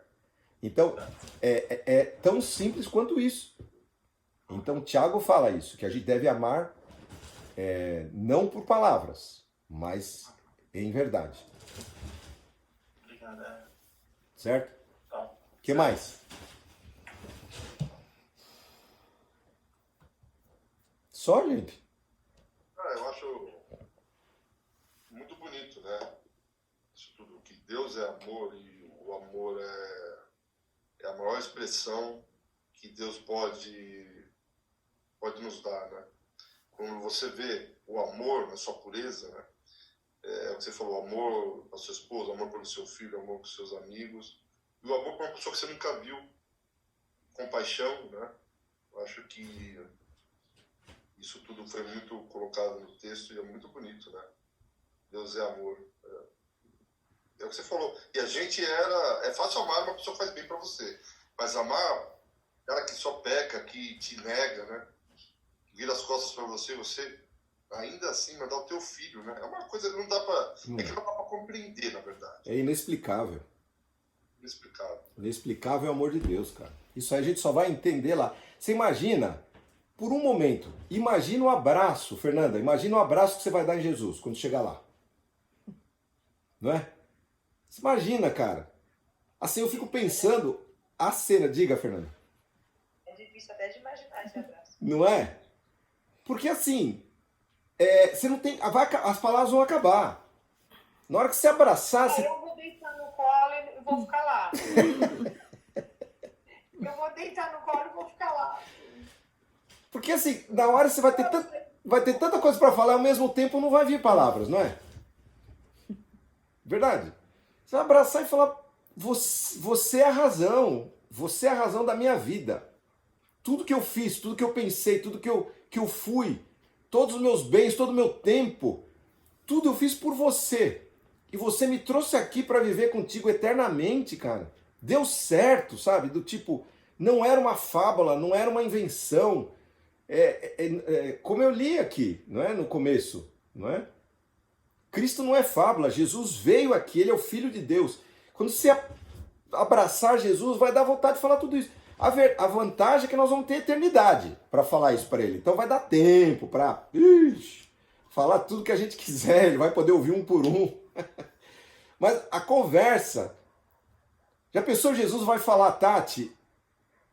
Então, é tão simples quanto isso. Então, Tiago fala isso, que a gente deve amar não por palavras, mas em verdade. Obrigado. Certo? Tá. O que mais? Só, gente? Eu acho muito bonito, né? Isso tudo, que Deus é amor e o amor é a maior expressão que Deus pode nos dar, né? Quando você vê o amor na sua pureza, né? É o que você falou, amor pela sua esposa, amor pelo seu filho, amor pelos seus amigos, e o amor por uma pessoa que você nunca viu, compaixão, né? Eu acho que isso tudo foi muito colocado no texto e é muito bonito, né? Deus é amor. É o que você falou. E a gente é fácil amar uma pessoa que faz bem para você, mas amar cara que só peca, que te nega, né? Que vira as costas para você ainda assim mandar o teu filho, né? É uma coisa que não dá para... É que não dá para compreender, na verdade. É inexplicável. Inexplicável. Inexplicável é o amor de Deus, cara. Isso aí a gente só vai entender lá. Você imagina, por um momento, imagina o abraço, Fernanda, imagina o abraço que você vai dar em Jesus quando chegar lá. Não é? Você imagina, cara. Assim, eu fico pensando a cena. Diga, Fernanda. É difícil até de imaginar esse abraço. Não é? Porque assim, você não tem. As palavras vão acabar. Na hora que você abraçar, você. Eu vou deitar no colo e vou ficar lá. Eu vou deitar no colo e vou ficar lá. Porque assim, na hora você vai ter tanta coisa para falar, ao mesmo tempo não vai vir palavras, não é? Verdade? Você vai abraçar e falar, você é a razão. Você é a razão da minha vida. Tudo que eu fiz, tudo que eu pensei, tudo que eu fui, todos os meus bens, todo o meu tempo, tudo eu fiz por você. E você me trouxe aqui para viver contigo eternamente, cara. Deu certo, sabe? Do tipo, não era uma fábula, não era uma invenção. Como eu li aqui, não é? No começo, não é? Cristo não é fábula, Jesus veio aqui, ele é o Filho de Deus. Quando você abraçar Jesus, vai dar vontade de falar tudo isso. A vantagem é que nós vamos ter eternidade para falar isso para ele. Então vai dar tempo para falar tudo que a gente quiser, ele vai poder ouvir um por um. Mas a conversa, já pensou, Jesus vai falar, Tati,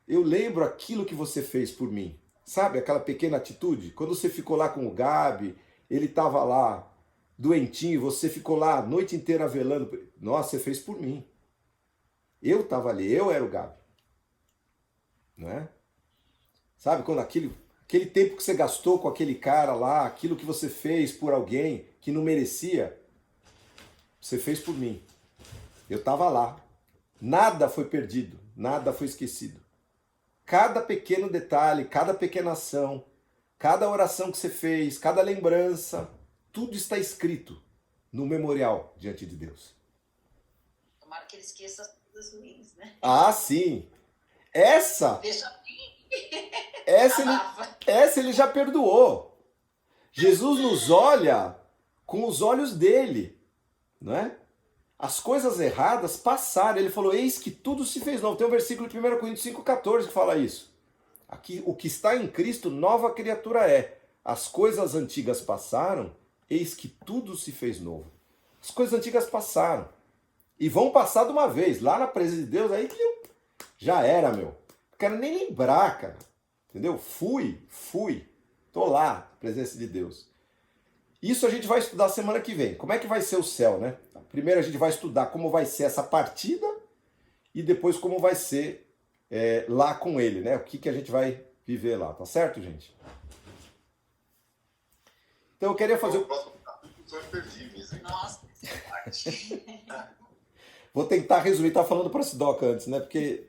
eu lembro aquilo que você fez por mim. Sabe, aquela pequena atitude? Quando você ficou lá com o Gabi, ele estava lá, doentinho, você ficou lá a noite inteira velando. Nossa, você fez por mim. Eu estava ali, eu era o Gabi. Não é? Sabe, quando aquele tempo que você gastou com aquele cara lá, aquilo que você fez por alguém que não merecia, você fez por mim. Eu estava lá. Nada foi perdido, nada foi esquecido. Cada pequeno detalhe, cada pequena ação, cada oração que você fez, cada lembrança, tudo está escrito no memorial diante de Deus. Tomara que ele esqueça as coisas ruins, né? Ah, sim. Essa ele já perdoou. Jesus nos olha com os olhos dele, não é? As coisas erradas passaram. Ele falou, eis que tudo se fez novo. Tem um versículo de 1 Coríntios 5,14 que fala isso. Aqui, o que está em Cristo, nova criatura é. As coisas antigas passaram, eis que tudo se fez novo. As coisas antigas passaram. E vão passar de uma vez. Lá na presença de Deus, aí já era, meu. Não quero nem lembrar, cara. Entendeu? Fui. Tô lá, na presença de Deus. Isso a gente vai estudar semana que vem. Como é que vai ser o céu, né? Primeiro a gente vai estudar como vai ser essa partida e depois como vai ser lá com ele, né? O que a gente vai viver lá, tá certo, gente? Então eu queria fazer... O próximo capítulo são imperdíveis, hein? Nossa, esse é forte. Vou tentar resumir, estava falando para a Sidoca antes, né? Porque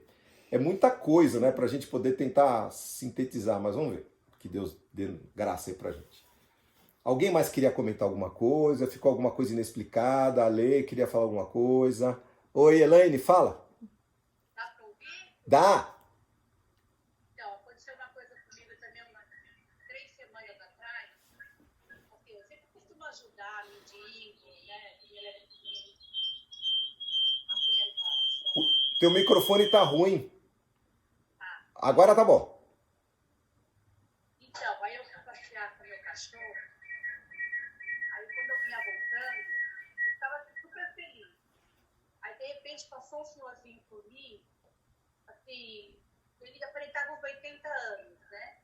é muita coisa, né? Para a gente poder tentar sintetizar, mas vamos ver. Que Deus dê graça aí pra gente. Alguém mais queria comentar alguma coisa? Ficou alguma coisa inexplicada? A Lê queria falar alguma coisa? Oi, Elaine, fala. Dá pra ouvir? Dá. Então, aconteceu uma coisa comigo também 3 semanas atrás, porque eu sempre costumo ajudar mendigo, né? Teu microfone tá ruim. Agora tá bom. Então, aí eu fui passear com meu cachorro, aí quando eu vinha voltando, eu estava super feliz. Aí, de repente, passou um senhorzinho por mim, assim, ele aparentava uns 80 anos, né?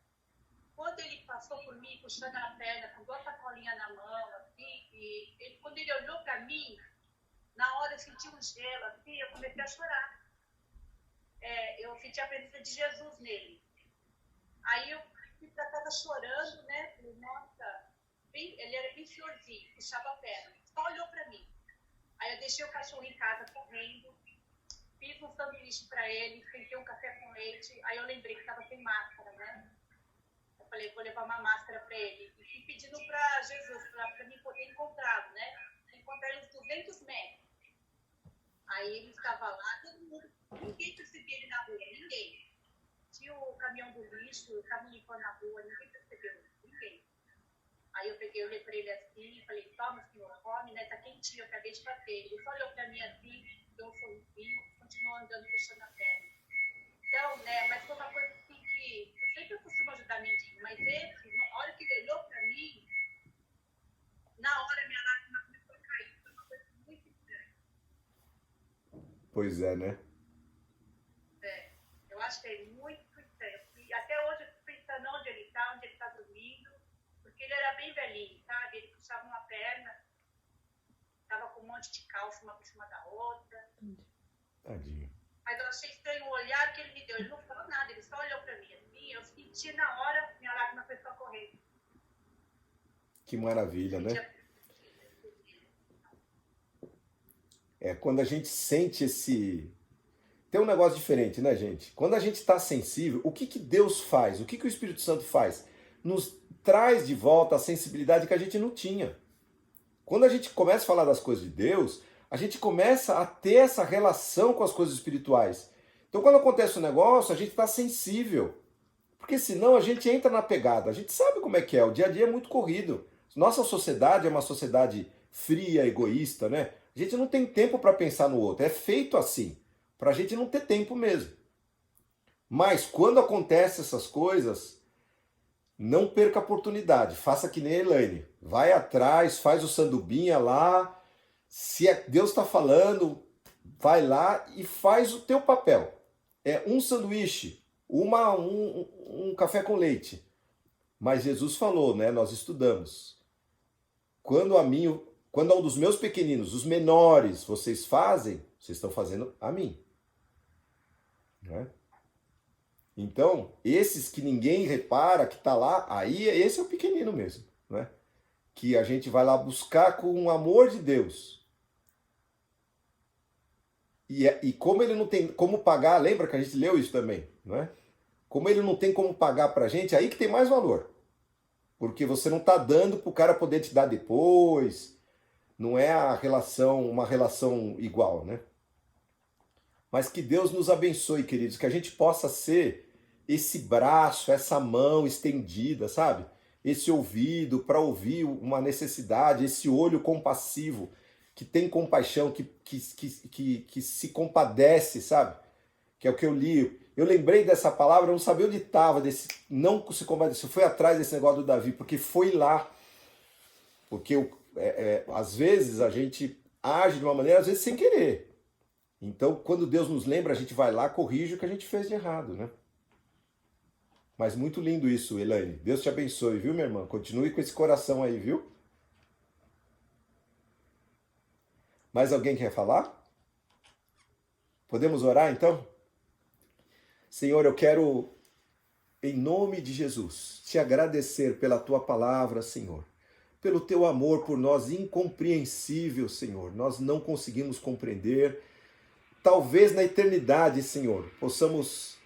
Quando ele passou por mim, puxando a perna, com 2 sacolinhas na mão, assim, e quando ele olhou para mim, na hora eu senti um gelo, assim, eu comecei a chorar. Eu senti a presença de Jesus nele. Aí eu fui pra casa chorando, né? Falei, nossa, ele era bem senhorzinho, puxava a perna, só olhou pra mim. Aí eu deixei o cachorro em casa correndo, fiz um sanduíche pra ele, esquentei um café com leite, aí eu lembrei que tava sem máscara, né? Eu falei, vou levar uma máscara pra ele. E fui pedindo pra Jesus, pra mim poder encontrá-lo, né? Encontrar ele uns 200 metros. Aí ele estava lá, todo mundo, ninguém percebia ele na rua, ninguém. Tinha o caminhão do lixo, estava limpando na rua, ninguém percebeu, ninguém. Aí eu peguei, olhei para ele assim, falei, toma senhor, come, né, tá quentinho, eu acabei de bater. Ele só olhou para mim assim, deu um sorrisinho, continuou andando, puxando a perna. Então, né, mas foi uma coisa assim que, eu sempre costumo ajudar mendigo, mas esse, na hora que ele olhou para mim, na hora minha lágrima começou a cair, foi uma coisa muito estranha. Pois é, né? achei muito estranho. E até hoje eu fico pensando onde ele está dormindo, porque ele era bem velhinho, sabe? Ele puxava uma perna, estava com um monte de calça, uma por cima da outra. Tadinho. Mas eu achei estranho o olhar que ele me deu. Ele não falou nada, ele só olhou para mim assim. Eu senti na hora, minha lágrima começou a correr. Que maravilha, né? Quando a gente sente esse... Tem um negócio diferente, né, gente? Quando a gente está sensível, o que Deus faz? O que o Espírito Santo faz? Nos traz de volta a sensibilidade que a gente não tinha. Quando a gente começa a falar das coisas de Deus, a gente começa a ter essa relação com as coisas espirituais. Então, quando acontece um negócio, a gente está sensível. Porque senão a gente entra na pegada. A gente sabe como é que é. O dia a dia é muito corrido. Nossa sociedade é uma sociedade fria, egoísta, né? A gente não tem tempo para pensar no outro. É feito assim, para a gente não ter tempo mesmo. Mas quando acontecem essas coisas, não perca a oportunidade. Faça que nem a Elaine. Vai atrás, faz o sandubinha lá. Se Deus está falando, vai lá e faz o teu papel. É um sanduíche, um café com leite. Mas Jesus falou, né? Nós estudamos. Quando ao dos meus pequeninos, os menores, vocês fazem, vocês estão fazendo a mim. Né? Então, esses que ninguém repara, que está lá, aí esse é o pequenino mesmo. Né? Que a gente vai lá buscar com o amor de Deus. E como ele não tem como pagar, lembra que a gente leu isso também, não é? Como ele não tem como pagar pra gente, aí que tem mais valor. Porque você não está dando para o cara poder te dar depois. Não é uma relação igual, né? Mas que Deus nos abençoe, queridos, que a gente possa ser esse braço, essa mão estendida, sabe? Esse ouvido para ouvir uma necessidade, esse olho compassivo, que tem compaixão, que se compadece, sabe? Que é o que eu li. Eu lembrei dessa palavra, eu não sabia onde estava, desse não se compadecer. Eu fui atrás desse negócio do Davi, porque foi lá. Porque às vezes a gente age de uma maneira, às vezes sem querer. Então, quando Deus nos lembra, a gente vai lá, corrige o que a gente fez de errado, né? Mas muito lindo isso, Elaine. Deus te abençoe, viu, minha irmã? Continue com esse coração aí, viu? Mais alguém quer falar? Podemos orar, então? Senhor, eu quero, em nome de Jesus, te agradecer pela tua palavra, Senhor. Pelo teu amor por nós incompreensível, Senhor. Nós não conseguimos compreender. Talvez na eternidade, Senhor, possamos